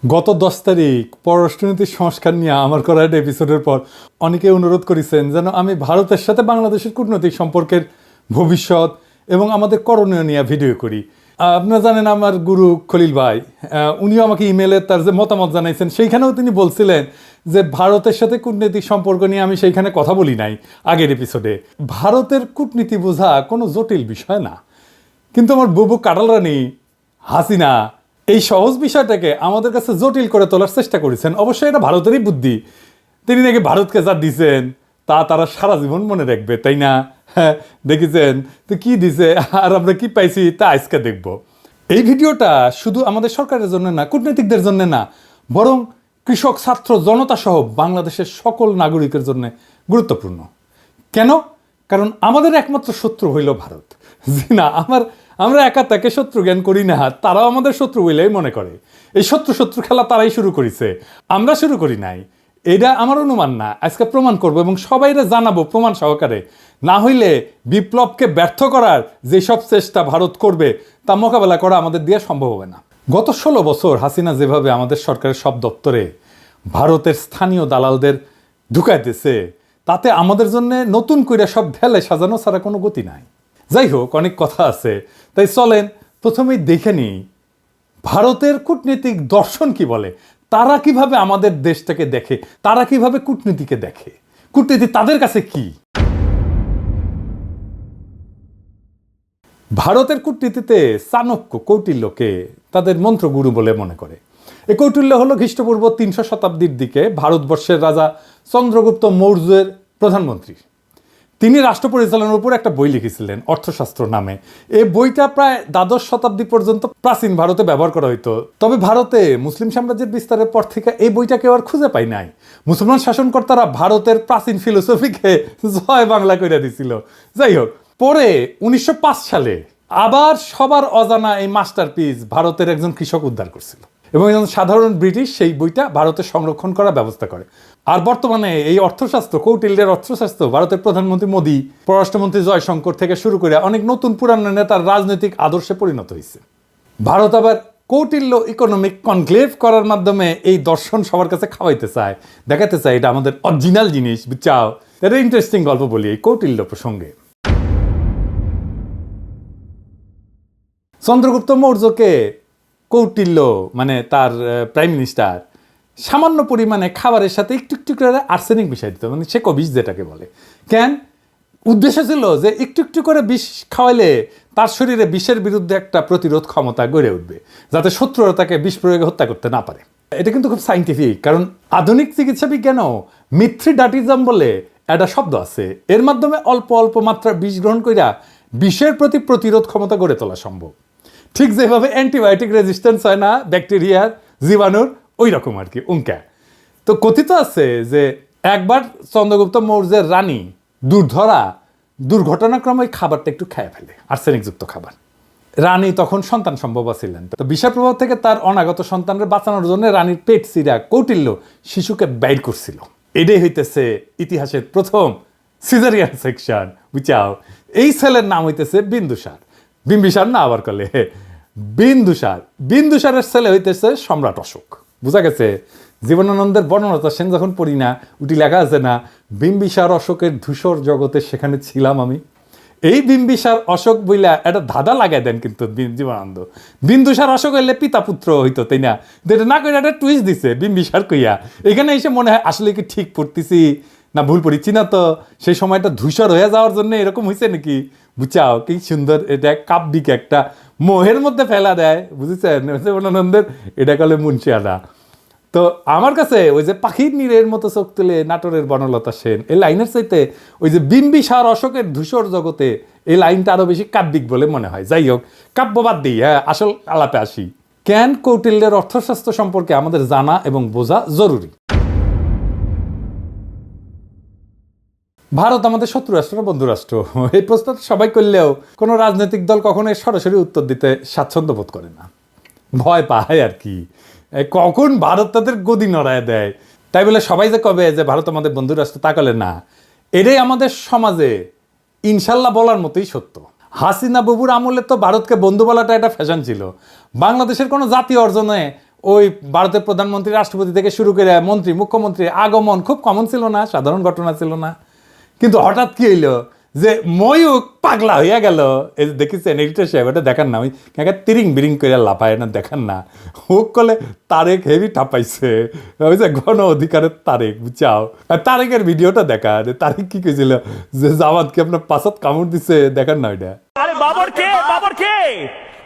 গত 10 তারিখ পররাষ্ট্রনীতির সংস্কার নিয়ে আমার করা একটা এপিসোডের পর অনেকে অনুরোধ করেছেন যেন আমি ভারতের সাথে বাংলাদেশের কূটনৈতিক সম্পর্কের ভবিষ্যৎ এবং আমাদের করণীয় নিয়ে ভিডিও করি। আপনারা জানেন আমার গুরু খলিল ভাই, উনিও আমাকে ইমেলে তার যে মতামত জানাইছেন সেইখানেও তিনি বলছিলেন যে ভারতের সাথে কূটনৈতিক সম্পর্ক নিয়ে আমি সেইখানে কথা বলি নাই আগের এপিসোডে। ভারতের কূটনীতি বোঝা কোনো জটিল বিষয় না, কিন্তু আমার বুবু কাটাল রানী হাসিনা এই সহজ বিষয়টাকে আমাদের কাছে জটিল করে তোলার চেষ্টা করেছেন। অবশ্যই এটা ভারতেরই বুদ্ধি। তিনি নাকি ভারতকে যা দিছেন তা তারা সারা জীবন মনে রাখবে, তাই না? হ্যাঁ, দেখেছেন তো কি দিছে আর আমরা কি পাইছি তা আজকে দেখব। এই ভিডিওটা শুধু আমাদের সরকারের জন্য না, কূটনীতিকদের জন্য না, বরং কৃষক, ছাত্র, জনতা সহ বাংলাদেশের সকল নাগরিকের জন্য গুরুত্বপূর্ণ। কেন? কারণ আমাদের একমাত্র শত্রু হইল ভারত। জি না, আমরা একা তাকে শত্রু জ্ঞান করি না, তারাও আমাদের শত্রু বলেই মনে করে। এই শত্রু শত্রু খেলা তারাই শুরু করেছে, আমরা শুরু করি নাই। এটা আমার অনুমান না, আজকে প্রমাণ করবো এবং সবাইরে জানাবো প্রমাণ সহকারে। না হইলে বিপ্লবকে ব্যর্থ করার যেসব চেষ্টা ভারত করবে তা মোকাবেলা করা আমাদের দিয়ে সম্ভব হবে না। গত 16 বছর হাসিনা যেভাবে আমাদের সরকারের সব দপ্তরে ভারতের স্থানীয় দালালদের ঢুকাইতেছে, তাতে আমাদের জন্য নতুন করে সব ঢেলে সাজানো ছাড়া কোনো গতি নাই। যাই হোক, অনেক কথা আছে, তাই চলেন প্রথমেই দেখে নিই ভারতের কূটনীতিক দর্শন কি বলে। তারা কিভাবে আমাদের দেশটাকে দেখে, তারা কিভাবে কূটনীতিকে দেখে, কূটনীতি তাদের কাছে কি। ভারতের কূটনীতিতে চাণক্য, কৌটিল্যকে তাদের মন্ত্রগুরু বলে মনে করে। এই কৌটিল্য হলো খ্রিস্টপূর্ব 300 শতাব্দীর দিকে ভারতবর্ষের রাজা চন্দ্রগুপ্ত মৌর্যের প্রধানমন্ত্রী। তিনি রাষ্ট্র পরিচালনার উপর একটা বই লিখেছিলেন অর্থশাস্ত্র নামে। এই বইটা প্রায় দ্বাদশ শতাব্দী পর্যন্ত প্রাচীন ভারতে ব্যবহার করা হইতো। তবে ভারতে মুসলিম সাম্রাজ্যের বিস্তারের পর থেকে এই বইটা কেউ আর খুঁজে পাই নাই। মুসলমান শাসনকর্তারা ভারতের প্রাচীন ফিলোসফিকে জয় বাংলা করে দিছিল। যাই হোক, পরে 1905 সালে আবার সবার অজানা এই মাস্টারপিস ভারতের একজন কৃষক উদ্ধার করছিল এবং একজন সাধারণ ব্রিটিশ সেই বইটা ভারতে সংরক্ষণ করার ব্যবস্থা করে। আর বর্তমানে এই অর্থশাস্ত্র, কৌটিল্যের অর্থশাস্ত্র ভারতের প্রধানমন্ত্রী মোদী, পররাষ্ট্রমন্ত্রী জয়শঙ্কর থেকে শুরু করে অনেক নতুন পুরানো নেতার রাজনৈতিক আদর্শে পরিণত হয়েছে। ভারত আবার কৌটিল্য ইকোনমিক কনক্লেভ করার মাধ্যমে এই দর্শন সবার কাছে খাওয়াইতে চায়, দেখাতে চায় এটা আমাদের অরিজিনাল জিনিস, বুঝছাও। এটা ইন্টারেস্টিং গল্প বলি এই কৌটিল্য প্রসঙ্গে। চন্দ্রগুপ্ত মৌর্যকে কৌটিল্য মানে তার প্রাইম মিনিস্টার সামান্য পরিমাণে খাবারের সাথে একটু একটু করে আর্সেনিক মিশাই দিত, মানে সে বিষ যেটাকে বলে। কেন? উদ্দেশ্য ছিল যে একটু একটু করে বিষ খাওয়াইলে তার শরীরে বিষের বিরুদ্ধে একটা প্রতিরোধ ক্ষমতা গড়ে উঠবে, যাতে শত্রুরা তাকে বিষ প্রয়োগে হত্যা করতে না পারে। এটা কিন্তু খুব সাইন্টিফিক, কারণ আধুনিক চিকিৎসা বিজ্ঞানও মিথ্রিডাটিজম বলে একটা শব্দ আছে। এর মাধ্যমে অল্প অল্প মাত্রা বিষ গ্রহণ কইরা বিষের প্রতি প্রতিরোধ ক্ষমতা গড়ে তোলা সম্ভব। ঠিক যেভাবে অ্যান্টিবায়োটিক রেজিস্ট্যান্স হয় না ব্যাকটেরিয়ার, জীবাণুর, ওই রকম আর কি উঙ্কা। তো কথিত আছে যে একবার চন্দ্রগুপ্ত মৌর্যের রানী দুর্ঘটনাক্রমে ওই খাবারটা একটু খেয়ে ফেলে, আর্সেনিকযুক্ত খাবার। রানী তখন সন্তান সম্ভবা ছিলেন, তো বিষের প্রভাব থেকে তার অনাগত সন্তানদের বাঁচানোর জন্য রানীর পেট চিরা কৌটিল্য শিশুকে বাইর করছিল। এটাই হইতেছে ইতিহাসের প্রথম সিজারিয়ান সেকশন, বুঝাও। এই ছেলের নাম হইতেছে বিন্দুসার। বিম্বিসার না আবার কলে বিন্দুসার। বিন্দুসারের ছেলে হইতেছে সম্রাট অশোক। বুঝা গেছে? জীবনানন্দের বর্ণনাটা সেন যখন পড়ি না, উটি লেখা আছে না, বিম্বিসার অশোকের ধূসর জগতে সেখানে ছিলাম আমি। এই বিম্বিসার অশোক বইলা একটা ধাঁধা লাগাই দেন কিন্তু জীবনানন্দ। বিন্দুসার অশোক হইলে পিতা পুত্র হইতো, তাই না? এটা না করে একটা টুইস্ট দিছে বিম্বিসার কইয়া। এখানে এসে মনে হয় আসলে কি ঠিক পড়তেছি না ভুল পড়িছি না, তো সেই সময়টা ধূসর হয়ে যাওয়ার জন্য এরকম হয়েছে নাকি, বুঝাও। কি সুন্দর, এটা কাব্যিক একটা মোহের মধ্যে ফেলা দেয়, বুঝেছেন? জীবনানন্দের এটা কলে মুন্সিয়ানা। তো আমার কাছে ওই যে পাখির নীরের মতো চোখ তুলে নাটোরের বনলতা সেন এই লাইনের চাইতে ওই যে বিম্বিসার অশোকের ধূসর জগতে এই লাইনটা আরো বেশি কাব্যিক বলে মনে হয়। যাই হোক, কাব্যবাদ দিই, হ্যাঁ, আসল আলাপে আসি। কেন কৌটিল্যের অর্থশাস্ত্র সম্পর্কে আমাদের জানা এবং বোঝা জরুরি। ভারত আমাদের শত্রু রাষ্ট্র না বন্ধু রাষ্ট্র? এই প্রশ্ন সবাই করলেও কোনো রাজনৈতিক দল কখনোই সরাসরি উত্তর দিতে স্বাচ্ছন্দ্য বোধ করে না, ভয় পায় আর কি, কখন ভারত তাদের গদি নড়ায় দেয়। তাই বলে সবাই যে কবে যে ভারত আমাদের বন্ধু রাষ্ট্র তা কলে না। এটাই আমাদের সমাজে ইনশাল্লাহ বলার মতোই সত্য। হাসিনা বাবুর আমলে তো ভারতকে বন্ধু বলাটা একটা ফ্যাশন ছিল। বাংলাদেশের কোনো জাতীয় অর্জনে ওই ভারতের প্রধানমন্ত্রী রাষ্ট্রপতি থেকে শুরু করে মন্ত্রী মুখ্যমন্ত্রী আগমন খুব কমন ছিল না, সাধারণ ঘটনা ছিল না। কিন্তু হঠাৎ কি হইলো যে ময়ূক পাগলা হইয়া গেল। এই যে দেখেছেন এডিটর সাহেব, এটা দেখান না, ওই তিরিং বিরিং করে লাফায় না, দেখান না। হুক করলে তারেক হেভি ঠাপাইছে, ওই যে গণ অধিকারের তারেক, বুঝাও। আর তারেকের ভিডিওটা দেখা, তারেক কি কইছিল যে জামাতকে আপনার পাশাত কামড় দিছে, দেখান না ওইটা। আরে বাবর কে? বাবর কে?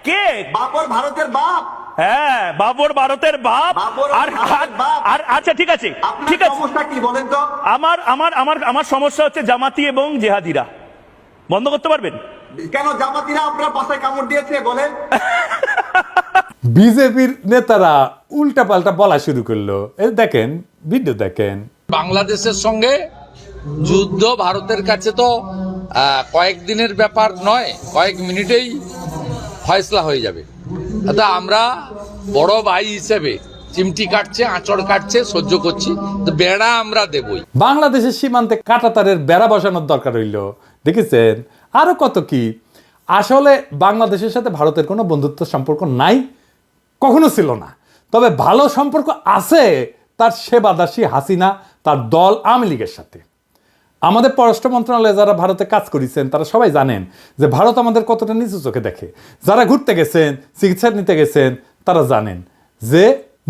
কে? বাবর ভারতের বাপ। হ্যাঁ, বাবর ভারতের বাপ। বাবর আর ভারতের বাপ। আর আচ্ছা ঠিক আছে, আপনার ঠিক আছে। সমস্যা কি বলেন তো? আমার আমার আমার আমার সমস্যা হচ্ছে জামাতি এবং জেহাদিরা। বন্ধ করতে পারবেন? কেন জামাতিরা আপনার পাশে কামড় দিয়েছে বলেন? বিজেপির নেতারা উল্টা পাল্টা বলা শুরু করলো। এই দেখেন, ভিডিও দেখেন। বাংলাদেশের সঙ্গে যুদ্ধ ভারতের কাছে তো কয়েকদিনের ব্যাপার নয়, কয়েক মিনিটেই ফয়সলা হয়ে যাবে। তা আমরা বড় ভাই হিসেবে চিমটি কাটছে, আঁচড় কাটছে, সহ্য করছি, তো বেড়া আমরা দেবই। বাংলাদেশের সীমান্তে কাঁটাতারের বেড়া বসানোর দরকার হইল, দেখেছেন? আরো কত কি। আসলে বাংলাদেশের সাথে ভারতের কোনো বন্ধুত্ব সম্পর্ক নাই, কখনো ছিল না। তবে ভালো সম্পর্ক আছে তার সেবাদাসী হাসিনা, তার দল আওয়ামী লীগের সাথে। আমাদের পররাষ্ট্র মন্ত্রণালয়ে যারা ভারতে কাজ করেছেন তারা সবাই জানেন যে ভারত আমাদের কতটা নিচু চোখে দেখে। যারা ঘুরতে গেছেন, চিকিৎসা নিতে গেছেন, তারা জানেন যে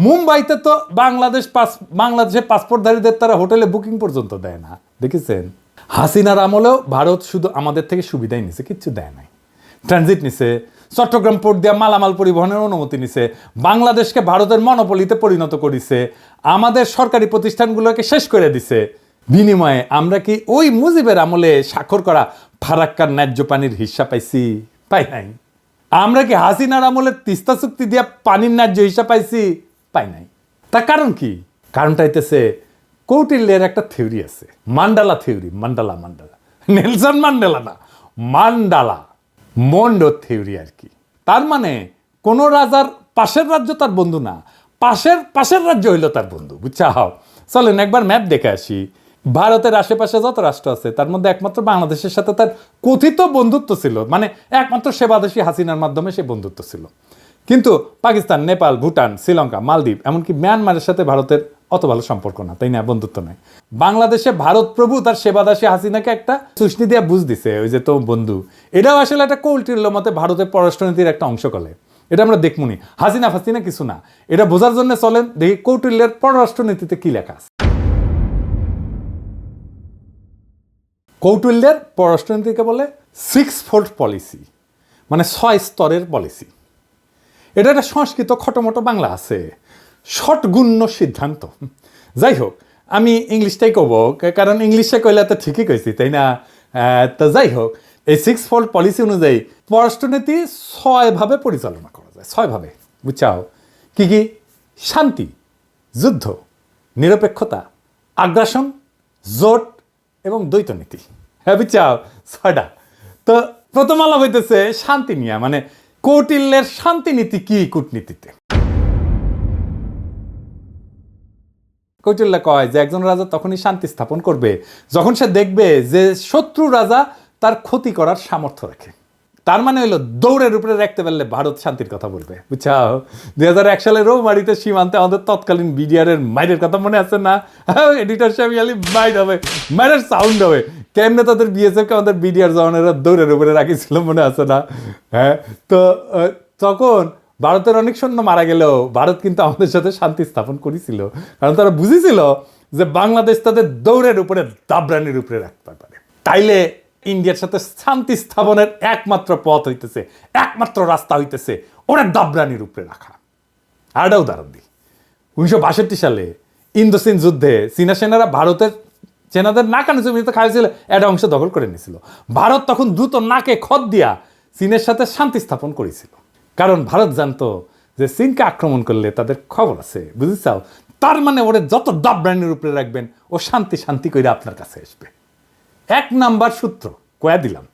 মুম্বাইতে তো বাংলাদেশের পাসপোর্টধারীদের তারা হোটেলে বুকিং পর্যন্ত দেয় না, দেখেছেন? হাসিনার আমলেও ভারত শুধু আমাদের থেকে সুবিধাই নিছে, কিচ্ছু দেয় নাই। ট্রানজিট নিছে, চট্টগ্রাম পোর্ট দিয়া মালামাল পরিবহনের অনুমতি নিছে, বাংলাদেশকে ভারতের মনোপলিতে পরিণত করেছে, আমাদের সরকারি প্রতিষ্ঠানগুলোকে শেষ করে দিছে। বিনিময়ে আমরা কি ওই মুজিবের আমলে স্বাক্ষর করা ফারাক্কার ন্যায্য পানির হিস্সা পাইছি? পাই নাই। আমরা কি হাসিনার আমলে তিস্তা চুক্তি দিয়া পানির ন্যায্য হিস্সা পাইছি? পাই নাই। তার কারণ কি? কারণটা হইতেছে কৌটিল্যের একটা থিওরি আছে, mandala theory. Mandala Nelson Mandela না, মান্ডালা মন্ডো থিওরি আর কি। তার মানে কোন রাজার পাশের রাজ্য তার বন্ধু না, পাশের রাজ্য হইল তার বন্ধু, বুঝছাও? চলেন একবার ম্যাপ দেখে আসি। ভারতের আশেপাশে যত রাষ্ট্র আছে তার মধ্যে একমাত্র বাংলাদেশের সাথে তার কথিত বন্ধুত্ব ছিল, মানে একমাত্র সেবাদেশী হাসিনার মাধ্যমে সে বন্ধুত্ব ছিল। কিন্তু পাকিস্তান, নেপাল, ভুটান, শ্রীলঙ্কা, মালদ্বীপ, এমনকি মিয়ানমারের সাথে ভারতের অত ভালো সম্পর্ক না, তাই না? বন্ধুত্ব নাই। বাংলাদেশে ভারত প্রভু তার সেবাদাসী হাসিনাকে একটা চুষনি দিয়ে বুঝ দিছে, ওই যে তো বন্ধু। এটাও আসলে একটা কৌটিল্য মতে ভারতের পররাষ্ট্রনীতির একটা অংশ কলে। এটা আমরা দেখমুনি, হাসিনা ফাসিনা কিছু না। এটা বোঝার জন্য চলেন দেখি কৌটিল্যের পররাষ্ট্রনীতিতে কি লেখা আছে। কৌটিল্যের পররাষ্ট্রনীতিকে বলে 6-fold পলিসি, মানে 6 স্তরের পলিসি। এটা একটা সংস্কৃত খটোমটো বাংলা আছে, ষটগুণ্য সিদ্ধান্ত। যাই হোক, আমি ইংলিশটাই কব, কারণ ইংলিশে কইলে তো ঠিকই কইছি, তাই না? তো যাই হোক, এই 6-fold পলিসি অনুযায়ী পররাষ্ট্রনীতি 6 ভাবে পরিচালনা করা যায়, 6 ভাবে, বুঝছাও? কি কি? শান্তি, যুদ্ধ, নিরপেক্ষতা, আগ্রাসন, জোট এবং দ্বৈত নীতি। হ্যাঁ, বুঝছাও? 6টা। তো প্রথম আলাপ হইতেছে শান্তি নিয়ে, মানে কৌটিল্যের শান্তিনীতি কি কূটনীতিতে। কৌটিল্য কয় যে একজন রাজা তখনই শান্তি স্থাপন করবে যখন সে দেখবে যে শত্রু রাজা তার ক্ষতি করার সামর্থ্য রাখে। তার মানে হইলো দৌড়ের উপরে রাখতে পারলে ভারত শান্তির কথা বলবে, বুঝছাও? 2001 সালে রৌমারিতে সীমান্তে আমাদের তৎকালীন বিডিআরের মাইরের কথা মনে আছে না? এডিটর সাহেব মাইর হবে, মাইরের সাউন্ড হবে। কেমনে তাদের বিএসএফকে আমাদের বিডিআর জওয়ানেরা দৌড়ের উপরে রাখিছিল, মনে আছে না? হ্যাঁ, তো তখন ভারতের অনেক সৈন্য মারা গেলেও ভারত কিন্তু আমাদের সাথে শান্তি স্থাপন করেছিল, কারণ তারা বুঝেছিল যে বাংলাদেশ তাদের দৌড়ের উপরে দাবরানির উপরে রাখতে পারে। তাইলে ইন্ডিয়ার সাথে শান্তি স্থাপনের একমাত্র পথ হইতেছে, একমাত্র রাস্তা হইতেছে ওরা দাবরানির উপরে রাখা। আর একটা উদাহরণ দিই, 1962 সালে ইন্দোচীন যুদ্ধে চীনা সেনারা ভারতের সেনাদের নাকানো জমিতে খাইছিল, একটা অংশ দখল করে নিয়েছিল। ভারত তখন দ্রুত নাকে খত দিয়া চীনের সাথে শান্তি স্থাপন করেছিল, কারণ ভারত জানতো যে চীনকে আক্রমণ করলে তাদের খবর আছে, বুঝেছাও? তার মানে ওরা যত দাবরানির উপরে রাখবেন ও শান্তি শান্তি করে আপনার কাছে আসবে। 1 নাম্বার সূত্র কয়া দিলাম।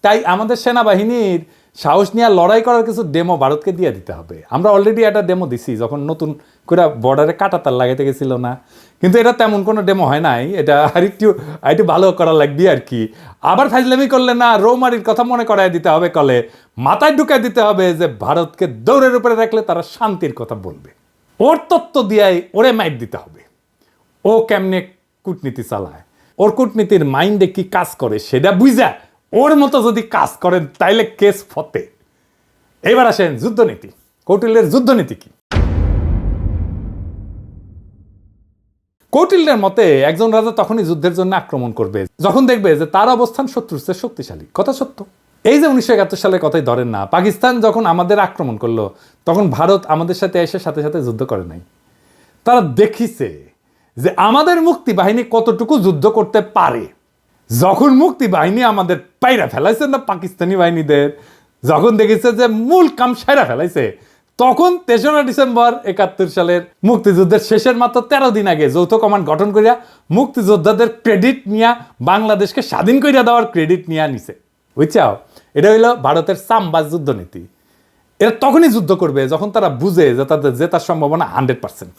তাই আমাদের সেনাবাহিনীর সাহস নিয়ে লড়াই করার কিছু ডেমো ভারতকে দিয়ে দিতে হবে। আমরা অলরেডি একটা ডেমো দিছি যখন নতুন করে বর্ডারে কাঁটাতার লাগাইতে গেছিল না, কিন্তু এটা তেমন কোনো ডেমো হয় নাই। এটা আরেকটু ভালো করা লাগবে আর কি। আবার ফাইজলামি করলে না, রৌমারির কথা মনে করাই দিতে হবে, কলে মাথায় ঢুকাই দিতে হবে যে ভারতকে দৌড়ের উপরে রাখলে তারা শান্তির কথা বলবে। ওর তত্ত্ব দিয়াই ওরে মাইর দিতে হবে। ও কেমনে কূটনীতি চালায়, ওর কূটনীতির মাইন্ডে কি কাজ করে সেটা বুঝা ওর মতো যদি কাজ করেন তাইলে কেস ফতে। এবার আসেন যুদ্ধনীতি। কৌটিল্যের যুদ্ধনীতি কি? কৌটিল্যের মতে একজন রাজা তখনই যুদ্ধের জন্য আক্রমণ করবে যখন দেখবে যে তার অবস্থান শত্রুর চেয়ে শক্তিশালী। কথা সত্য। এই যে 1971 সালের কথাই ধরেন না, পাকিস্তান যখন আমাদের আক্রমণ করলো তখন ভারত আমাদের সাথে এসে সাথে সাথে যুদ্ধ করে নাই। তারা দেখিছে যে আমাদের মুক্তি বাহিনী কতটুকু যুদ্ধ করতে পারে। যখন মুক্তি বাহিনী আমাদের পাইরা ফেলাইছে না পাকিস্তানি বাহিনীদের, যখন দেখেছে যে মূল কাম সাইরা ফেলাইছে, তখন 3রা ডিসেম্বর 71 সালের মুক্তিযুদ্ধের শেষের মাত্র 13 দিন আগে যৌথ কমান্ড গঠন করিয়া মুক্তিযোদ্ধাদের ক্রেডিট নিয়ে বাংলাদেশকে স্বাধীন করিয়া দেওয়ার ক্রেডিট নিয়ে নিছে। বুঝছাও? এটা হইল ভারতের চামবাজ যুদ্ধনীতি। এরা তখনই যুদ্ধ করবে যখন তারা বুঝে যে তাদের জেতার সম্ভাবনা 100%।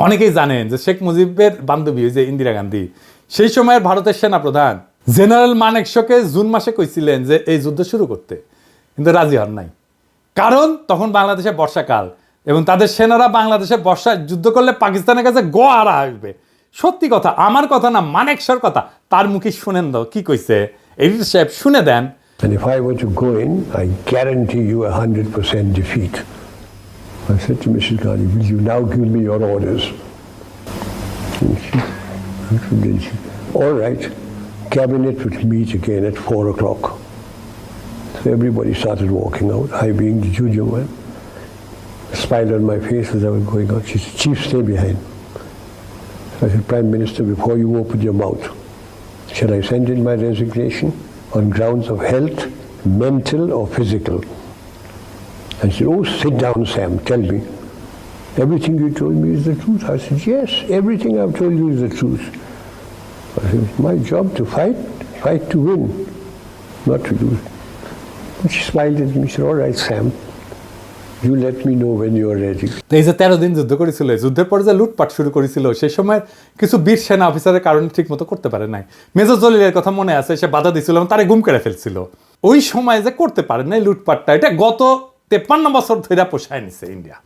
অনেকেই জানেন যে শেখ মুজিবের বান্ধবী যে ইন্দিরা গান্ধী, সেই সময়ের ভারতের সেনাপ্রধান জেনারেল মানেকশকে জুন মাসে কইছিলেন যে এই যুদ্ধ শুরু করতে, কিন্তু রাজি হন নাই। কারণ তখন বাংলাদেশে বর্ষাকাল এবং তাদের সেনারা বাংলাদেশে বর্ষায় যুদ্ধ করলে পাকিস্তানের কাছে গোয়ারা আসবে। সত্যি কথা, আমার কথা না, মানেকশর কথা। তার মুখে শুনেন দাও কি কইছে, এডিটর সাহেব শুনে দেন। And if I were to go in, I guarantee you 100% defeat. I said to Mrs. Gandhi, will you now give me your orders? All right, cabinet would meet again at 4 o'clock. So everybody started walking out, I being the junior one. A smile on my face as I was going out. She said, Chief, stay behind. So I said, Prime Minister, before you open your mouth, shall I send in my resignation on grounds of health, mental or physical? And she said, oh, sit down, Sam, tell me. Everything you told me is the truth. I said, yes, everything I've told you is the truth. I said, it's my job to fight to win, not to lose. And she smiled at me, she said, all right, Sam, you let me know when you're ready. এই যে 13 দিন যুদ্ধ করেছিল, যুদ্ধের পর যে লুটপাট শুরু করেছিল, সেই সময় কিছু বীর সেনা অফিসারের কারণে ঠিক মতো করতে পারে নাই। মেজর জলিলের কথা মনে আছে, সে বাধা দিছিল, তারে গুম করে ফেলছিল। ওই সময় যে করতে পারে নাই লুটপাটটা, এটা গত 53 বছর ধরে পোষায় নিছে ইন্ডিয়া।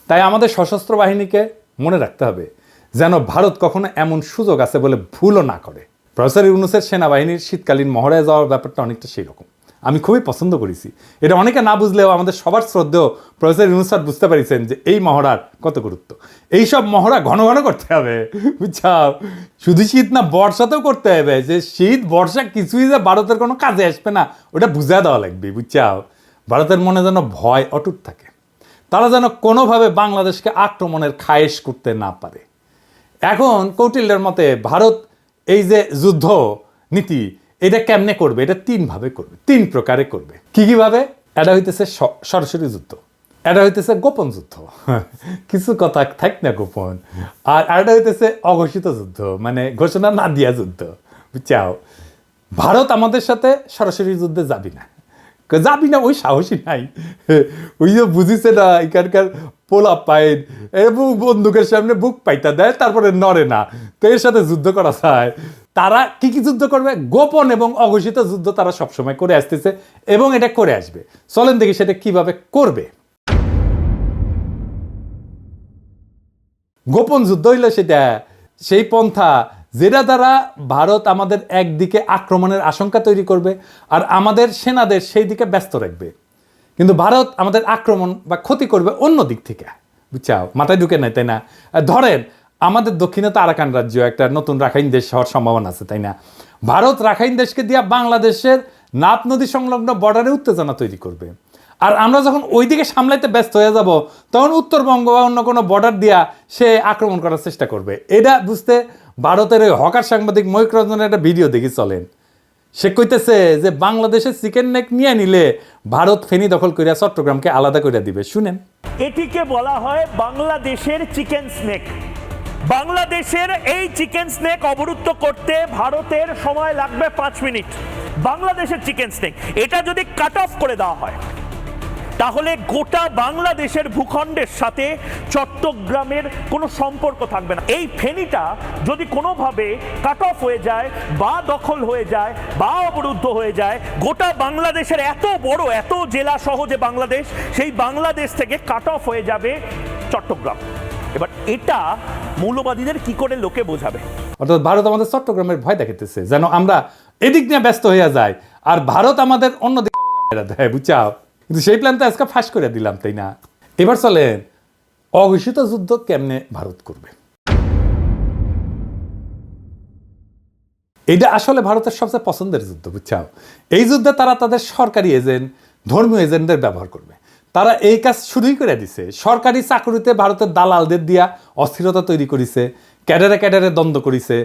তাই আমাদের সশস্ত্র বাহিনীকে মনে রাখতে হবে যেন ভারত কখনো এমন সুযোগ আছে বলে ভুলও না করে। প্রফেসর ইউনূসের সেনাবাহিনীর শীতকালীন মহড়ায় যাওয়ার ব্যাপারটা অনেকটা সেই রকম। আমি খুবই পছন্দ করেছি এটা। অনেকে না বুঝলেও আমাদের সবার শ্রদ্ধেয় প্রফেসর ইউনূস স্যার বুঝতে পারিছেন যে এই মহড়ার কত গুরুত্ব। এইসব মহড়া ঘন ঘন করতে হবে, বুঝছাও? শুধু শীত না, বর্ষাতেও করতে হবে। যে শীত বর্ষা কিছুই যে ভারতের কোনো কাজে আসবে না, ওটা বুঝা দেওয়া লাগবে, বুঝছাও? ভারতের মনে যেন ভয় অটুট থাকে, তারা যেন কোনোভাবে বাংলাদেশকে আক্রমণের খায়েশ করতে না পারে। এখন কৌটিল্যের মতে ভারত এই যে যুদ্ধ নীতি, এটা কেমনে করবে? এটা 3 ভাবে করবে, 3 প্রকারে করবে। কি ভাবে? এটা হইতেছে সরাসরি যুদ্ধ, এটা হইতেছে গোপন যুদ্ধ, কিছু কথা থাক না গোপন, আর এটা হইতেছে অঘোষিত যুদ্ধ, মানে ঘোষণা না দিয়া যুদ্ধ, বুঝছাও? ভারত আমাদের সাথে সরাসরি যুদ্ধে যাবি না, ওই সাহসী নাই। ওই যে বুঝিছে না, এখানকার পোলা পাইন এবং বন্দুকের সামনে বুক পাইতা দেয়, তারপরে নড়ে না। তো এর সাথে যুদ্ধ করা যায়। তারা কি যুদ্ধ করবে? গোপন এবং অঘোষিত যুদ্ধ তারা সবসময় করে আসতেছে এবং এটা করে আসবে। চলেন দেখি সেটা কিভাবে করবে। গোপন যুদ্ধ হইলে সেটা সেই পন্থা যেটা দ্বারা ভারত আমাদের একদিকে আক্রমণের আশঙ্কা তৈরি করবে আর আমাদের সেনাদের সেই দিকে ব্যস্ত রাখবে, কিন্তু ভারত আমাদের আক্রমণ বা ক্ষতি করবে অন্য দিক থেকে, বুঝছাও? মাথায় ঢুকে নাই, তাই না? ধরেন আমাদের দক্ষিণে তো আরাকান রাজ্য, একটা নতুন রাখাইন দেশ হওয়ার সম্ভাবনা আছে, তাই না? ভারত রাখাইন দেশকে দিয়া বাংলাদেশের নাপ নদী সংলগ্ন বর্ডারে উত্তেজনা তৈরি করবে। আর আমরা যখন ওই দিকে সামলাইতে ব্যস্ত হয়ে যাব, তখন উত্তরবঙ্গ বা অন্য কোনো বর্ডার দিয়া সে আক্রমণ করার চেষ্টা করবে। এটা বুঝতে ভারতের ওই হকার সাংবাদিক ময়ূক রঞ্জনের একটা ভিডিও দেখি, চলেন। সে কইতেছে যে বাংলাদেশের চিকেন নেক নিয়ে নিলে ভারত ফেনী দখল করিয়া চট্টগ্রামকে আলাদা করে দিবে। শুনেন। এটিকে বলা হয় বাংলাদেশের চিকেন স্নেক। বাংলাদেশের এই চিকেন স্নেক অবরুদ্ধ করতে ভারতের সময় লাগবে 5 মিনিট। বাংলাদেশের চিকেন স্নেক এটা যদি কাট অফ করে দেওয়া হয়, তাহলে গোটা বাংলাদেশের ভূখণ্ডের সাথে চট্টগ্রামের কোনো সম্পর্ক থাকবে না। এই ফেনীটা যদি কোনোভাবে কাট অফ হয়ে যায় বা দখল হয়ে যায় বা অবরুদ্ধ হয়ে যায়, গোটা বাংলাদেশের এত বড়, এত জেলা সহ যে বাংলাদেশ, সেই বাংলাদেশ থেকে কাট অফ হয়ে যাবে চট্টগ্রাম। এবার এটা মৌলবাদীদের কি করে লোকে বোঝাবে? অর্থাৎ ভারত আমাদের চট্টগ্রামের ভয় দেখাইতেছে যেন আমরা এদিক নিয়ে ব্যস্ত হইয়া যাই আর ভারত আমাদের অন্যদিকে মেরা দেয়, বুঝাও। কিন্তু সেই প্ল্যান তো আজকে ফাঁস করে দিলাম, তাই না? এবার চলেন অঘোষিত যুদ্ধ কেমনে ভারত করবে। এটা আসলে ভারতের সবচেয়ে পছন্দের যুদ্ধ, বুঝছাও। এই যুদ্ধে তারা তাদের সরকারি এজেন্ট, ধর্মীয় এজেন্টদের ব্যবহার করবে। তারা এই কাজ শুরুই করে দিছে। সরকারি চাকরিতে ভারতের দালালদের দিয়া অস্থিরতা তৈরি করেছে, ক্যাডারে ক্যাডারে দ্বন্দ্ব করেছে।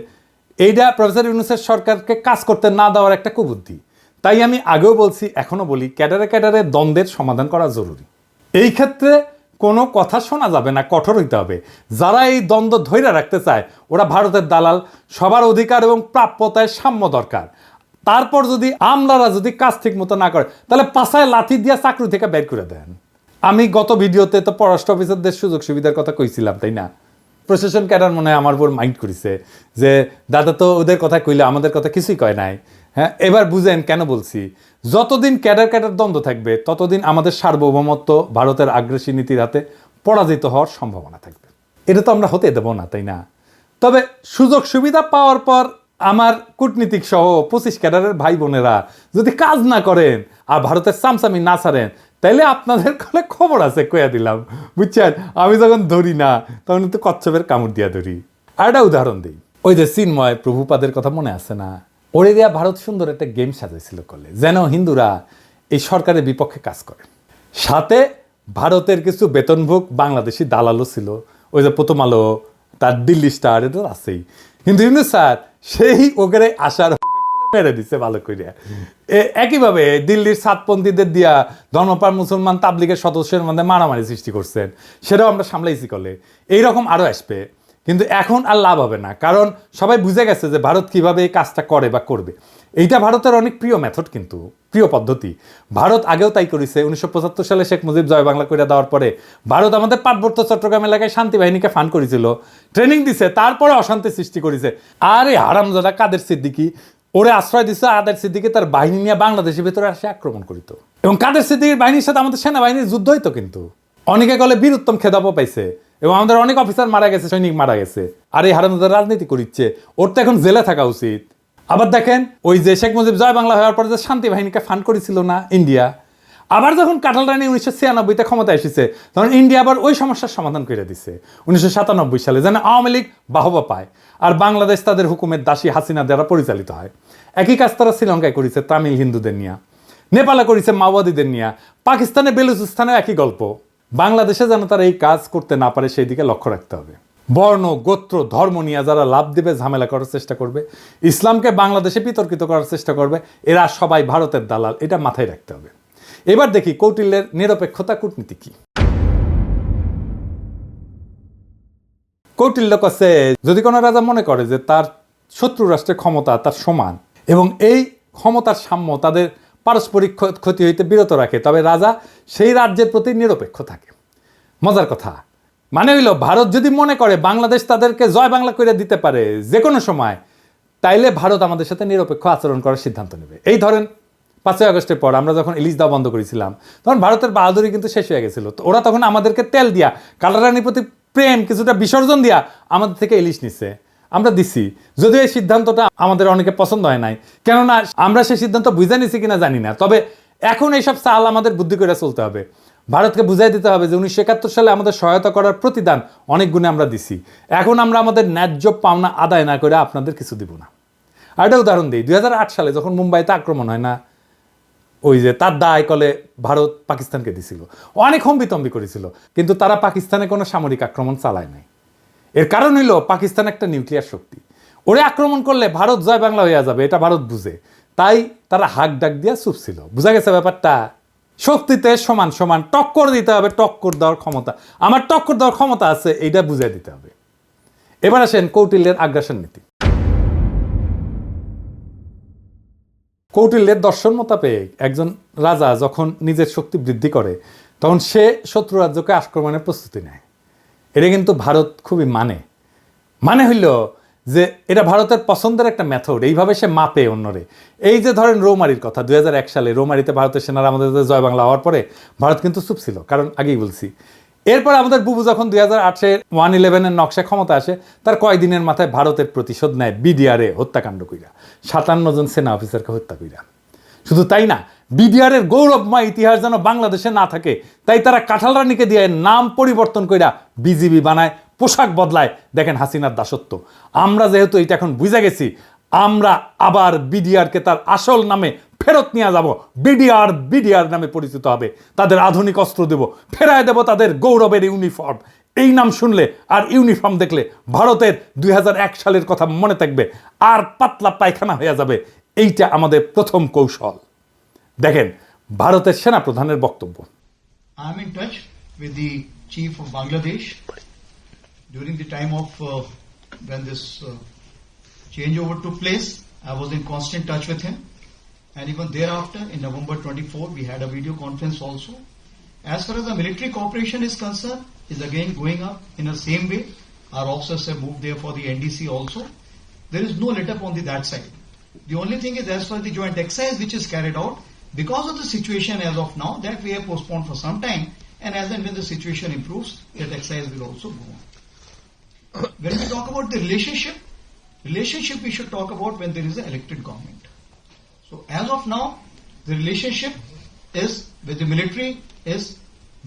এইটা প্রফেসর ইউনূসের সরকারকে কাজ করতে না দেওয়ার একটা কুবুদ্ধি। তাই আমি আগেও বলছি, এখনো বলি, ক্যাডারে ক্যাডারে দ্বন্দ্বের সমাধান করা জরুরি। এই ক্ষেত্রে কোনো কথা শোনা যাবে না, কঠোর হইতে হবে। যারা এই দ্বন্দ্ব ধৈর্য রাখতে চায় ওরা ভারতের দালাল। সবার অধিকার এবং প্রাপ্যতায় সাম্য দরকার। তারপর যদি আমলারা যদি কাজ ঠিক মতো না করে তাহলে পাছায় লাথি দিয়া চাকরি থেকে বের করে দেন। আমি গত ভিডিওতে তো পররাষ্ট্র অফিসারদের সুযোগ সুবিধার কথা কইছিলাম, তাই না? প্রশাসন ক্যাডার মনে হয় আমার উপর মাইন্ড করেছে যে দাদা তো ওদের কথা কইলে আমাদের কথা কিছুই কয় নাই। হ্যাঁ, এবার বুঝেন কেন বলছি। যতদিন ক্যাডার ক্যাডার দ্বন্দ্ব থাকবে ততদিন আমাদের সার্বভৌমত্ব ভারতের আগ্রাসী নীতির হাতে পরাজিত হওয়ার সম্ভাবনা থাকবে। এটা তো আমরা হতে দেব না, তাই না? তবে সুযোগ সুবিধা পাওয়ার পর আমার কূটনীতিক সহ 25 ক্যাডারের ভাই বোনেরা যদি কাজ না করেন আর ভারতের সামসামি না ছাড়েন তাইলে আপনাদের কলে খবর আছে, কইয়া দিলাম, বুঝছেন? আমি যখন ধরি না তখন কিন্তু কচ্ছপের কামড় দিয়া ধরি। আর একটা উদাহরণ দিই, ওই যে চিন্ময় প্রভুপাদের কথা মনে আছে না? ওরে দিয়া ভারত সুন্দর একটা গেম সাজাইছিল করলে যেন হিন্দুরা এই সরকারের বিপক্ষে কাজ করে। সাথে ভারতের কিছু বেতনভোগ বাংলাদেশি দালালও ছিল। ওই যে প্রথম আলো, তার দিল্লি স্টার, এটা আছেই। কিন্তু ইউনূস স্যার সেই ওগেরে আসার মেরে দিচ্ছে ভালো করে। একইভাবে দিল্লির সাতপন্থীদের দিয়া ধর্মপাল মুসলমান তাবলিগের সদস্যের মধ্যে মারামারি সৃষ্টি করছেন, সেটাও আমরা সামলাইছি করলে। এইরকম আরও আসবে, কিন্তু এখন আর লাভ হবে না, কারণ সবাই বুঝে গেছে যে ভারত কিভাবে এই কাজটা করে বা করবে। এইটা ভারতের অনেক প্রিয় মেথড, কিন্তু প্রিয় পদ্ধতি। ভারত আগেও তাই করেছে। 1975 সালে শেখ মুজিব জয় বাংলা করে দেওয়ার পরে ভারত আমাদের পার্বত্য চট্টগ্রাম এলাকায় শান্তি বাহিনীকে ফান্ড করেছিল, ট্রেনিং দিছে, তারপরে অশান্তি সৃষ্টি করেছে। আরে হারামজাদা কাদের সিদ্দিকী ওরে আশ্রয় দিচ্ছে। আদের সিদ্দিকী তার বাহিনী নিয়ে বাংলাদেশের ভেতরে আসে আক্রমণ করিত, এবং কাদের সিদ্দিকীর বাহিনীর সাথে আমাদের সেনাবাহিনীর যুদ্ধ হইতো। কিন্তু অনেকে গলে বীরুত্তম খেতাবও পাইছে, এবং আমাদের অনেক অফিসার মারা গেছে, সৈনিক মারা গেছে। আর এই হারামজাদা রাজনীতি করিচ্ছে, ওর তো এখন জেলে থাকা উচিত। আবার দেখেন, ওই যে শেখ মুজিব জয় বাংলা হওয়ার পরে যে শান্তি বাহিনীকে ফান্ড করেছিল না ইন্ডিয়া, আবার যখন কাঁঠাল রানী 1996-তে ক্ষমতা এসেছে তখন ইন্ডিয়া আবার ওই সমস্যার সমাধান করে দিছে 1997 সালে, যেন আওয়ামী লীগ বাহবা পায় আর বাংলাদেশ তাদের হুকুমের দাসী হাসিনা দ্বারা পরিচালিত হয়। একই কাজ তারা শ্রীলঙ্কায় করেছে তামিল হিন্দুদের নিয়ে, নেপালে করেছে মাওবাদীদের নিয়ে, পাকিস্তানে বেলুচিস্তানেও একই গল্প। বাংলাদেশে যেন তারা এই কাজ করতে না পারে সেই দিকে লক্ষ্য রাখতে হবে। বর্ণ, গোত্র, ধর্ম নিয়ে যারা লাভ দেবে, ঝামেলা করার চেষ্টা করবে, ইসলামকে বাংলাদেশে বিতর্কিত করার চেষ্টা করবে, এরা সবাই ভারতের দালাল, এটা মাথায় রাখতে হবে। এবার দেখি কৌটিল্যের নিরপেক্ষতা কূটনীতি কি। কৌটিল্য কাছে যদি কোনো রাজা মনে করে যে তার শত্রু রাষ্ট্রের ক্ষমতা তার সমান এবং এই ক্ষমতার সাম্য তাদের পারস্পরিক ক্ষতি হইতে বিরত রাখে, তবে রাজা সেই রাজ্যের প্রতি নিরপেক্ষ থাকে। মজার কথা মানে হইল, ভারত যদি মনে করে বাংলাদেশ তাদেরকে জয় বাংলা করে দিতে পারে যে কোনো সময়, তাইলে ভারত আমাদের সাথে নিরপেক্ষ আচরণ করার সিদ্ধান্ত নেবে। এই ধরেন 5ই আগস্টের পর আমরা যখন ইলিশ দেওয়া বন্ধ করেছিলাম তখন ভারতের বাহাদুরি কিন্তু শেষ হয়ে গেছিল। তো ওরা তখন আমাদেরকে তেল দিয়া, কালারানির প্রতি প্রেম কিছুটা বিসর্জন দিয়া আমাদের থেকে ইলিশ নিচ্ছে, আমরা দিছি। যদিও এই সিদ্ধান্তটা আমাদের অনেকে পছন্দ হয় নাই, কেননা আমরা সেই সিদ্ধান্ত বুঝে নিছি কিনা জানি না। তবে এখন এইসব চাল আমাদের বুদ্ধি করে চলতে হবে। ভারতকে বুঝাই দিতে হবে যে 1971 সালে আমাদের সহায়তা করার প্রতিদান অনেক গুণে আমরা দিছি। এখন আমরা আমাদের ন্যায্য পাওনা আদায় না করে আপনাদের কিছু দিব না। আর একটা উদাহরণ দিই, 2008 সালে যখন মুম্বাইতে আক্রমণ হয় না, ওই যে তার দায় কলে ভারত পাকিস্তানকে দিছিল, অনেক হম্বিতম্বি করেছিল, কিন্তু তারা পাকিস্তানে কোনো সামরিক আক্রমণ চালায় নাই। এর কারণ হইল পাকিস্তান একটা নিউক্লিয়ার শক্তি, ওরে আক্রমণ করলে ভারত জয় বাংলা হয়ে যাবে, এটা ভারত বুঝে, তাই তারা হাক ডাক দিয়া চুপ ছিল। বুঝা গেছে ব্যাপারটা? শক্তিতে সমান সমান টক্কর দিতে হবে, টক্কর দেওয়ার ক্ষমতা, আমার টক্কর দেওয়ার ক্ষমতা আছে, এইটা বুঝাই দিতে হবে। এবার আসেন কৌটিল্যের আগ্রাসন নীতি। কৌটিল্যের দর্শন মোতাবেক একজন রাজা যখন নিজের শক্তি বৃদ্ধি করে তখন সে শত্রু রাজ্যকে আক্রমণের প্রস্তুতি নেয়। এটা কিন্তু ভারত খুবই মানে হইল যে এটা ভারতের পছন্দের একটা মেথড, এইভাবে সে মাপে অন্যরে। এই যে ধরেন রৌমারির কথা, 2001 সালে রৌমারিতে ভারতের সেনারা আমাদের জয় বাংলা হওয়ার পরে ভারত কিন্তু চুপ ছিল, কারণ আগেই বলছি এরপর আমাদের বুবু যখন 2008-এ 111-এর নকশা ক্ষমতা আসে, তার কয়েকদিনের মাথায় ভারতের প্রতিশোধ নেয় বিডিআরে হত্যাকাণ্ড কইরা, 57 জন সেনা অফিসারকে হত্যা কইরা। শুধু তাই না, বিডিআরের গৌরবময় ইতিহাস যেন বাংলাদেশে না থাকে, তাই তারা কাঁঠাল রানীকে দিয়ে নাম পরিবর্তন কইরা বিজিবি বানায়, পোশাক বদলায়। দেখেন হাসিনার দাসত্ব। আমরা যেহেতু এটা এখন বুঝে গেছি, আমরা আবার বিডিআরকে তার আসল নামে ফেরত নিয়ে যাব। বিডিআর নামে পরিচিত হবে, তাদের আধুনিক অস্ত্র দেব, ফেরায় দেব তাদের গৌরবের ইউনিফর্ম। এই নাম শুনলে আর ইউনিফর্ম দেখলে ভারতের 2001 সালের কথা মনে থাকবে, আর পাতলা পায়খানা হয়ে যাবে। এইটা আমাদের প্রথম কৌশল। দেখেন ভারতের সেনাপ্রধানের বক্তব্য। I'm in touch with the chief of Bangladesh during the time of when this changeover took place. I was in constant touch with him, and even thereafter, in November 24, we had a video conference also. As far as the military cooperation is concerned, is again going up in the same way. Our officers have moved there for the NDC also. There is no let up on that side. The only thing is, as far as the joint exercise which is carried out, because of the situation as of now, that we have postponed for some time, and as and when the situation improves, that exercise will also go on. When we talk about the relationship we should talk about when there is an elected government. So as of now, the relationship is with the military is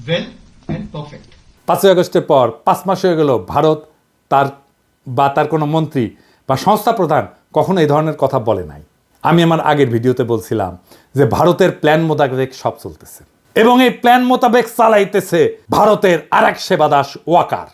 well and perfect. 5 আগস্টের পর 5 মাস হয়ে গেল, ভারত তার কোনো মন্ত্রী বা সংস্থা প্রধান কখনো এই ধরনের কথা বলে নাই। আমি আমার আগের ভিডিওতে বলছিলাম যে ভারতের প্ল্যান মোতাবেক সব চলতেছে, এবং এই প্ল্যান মোতাবেক চালাইতেছে ভারতের আরেক সেবাদাস ওয়াকার।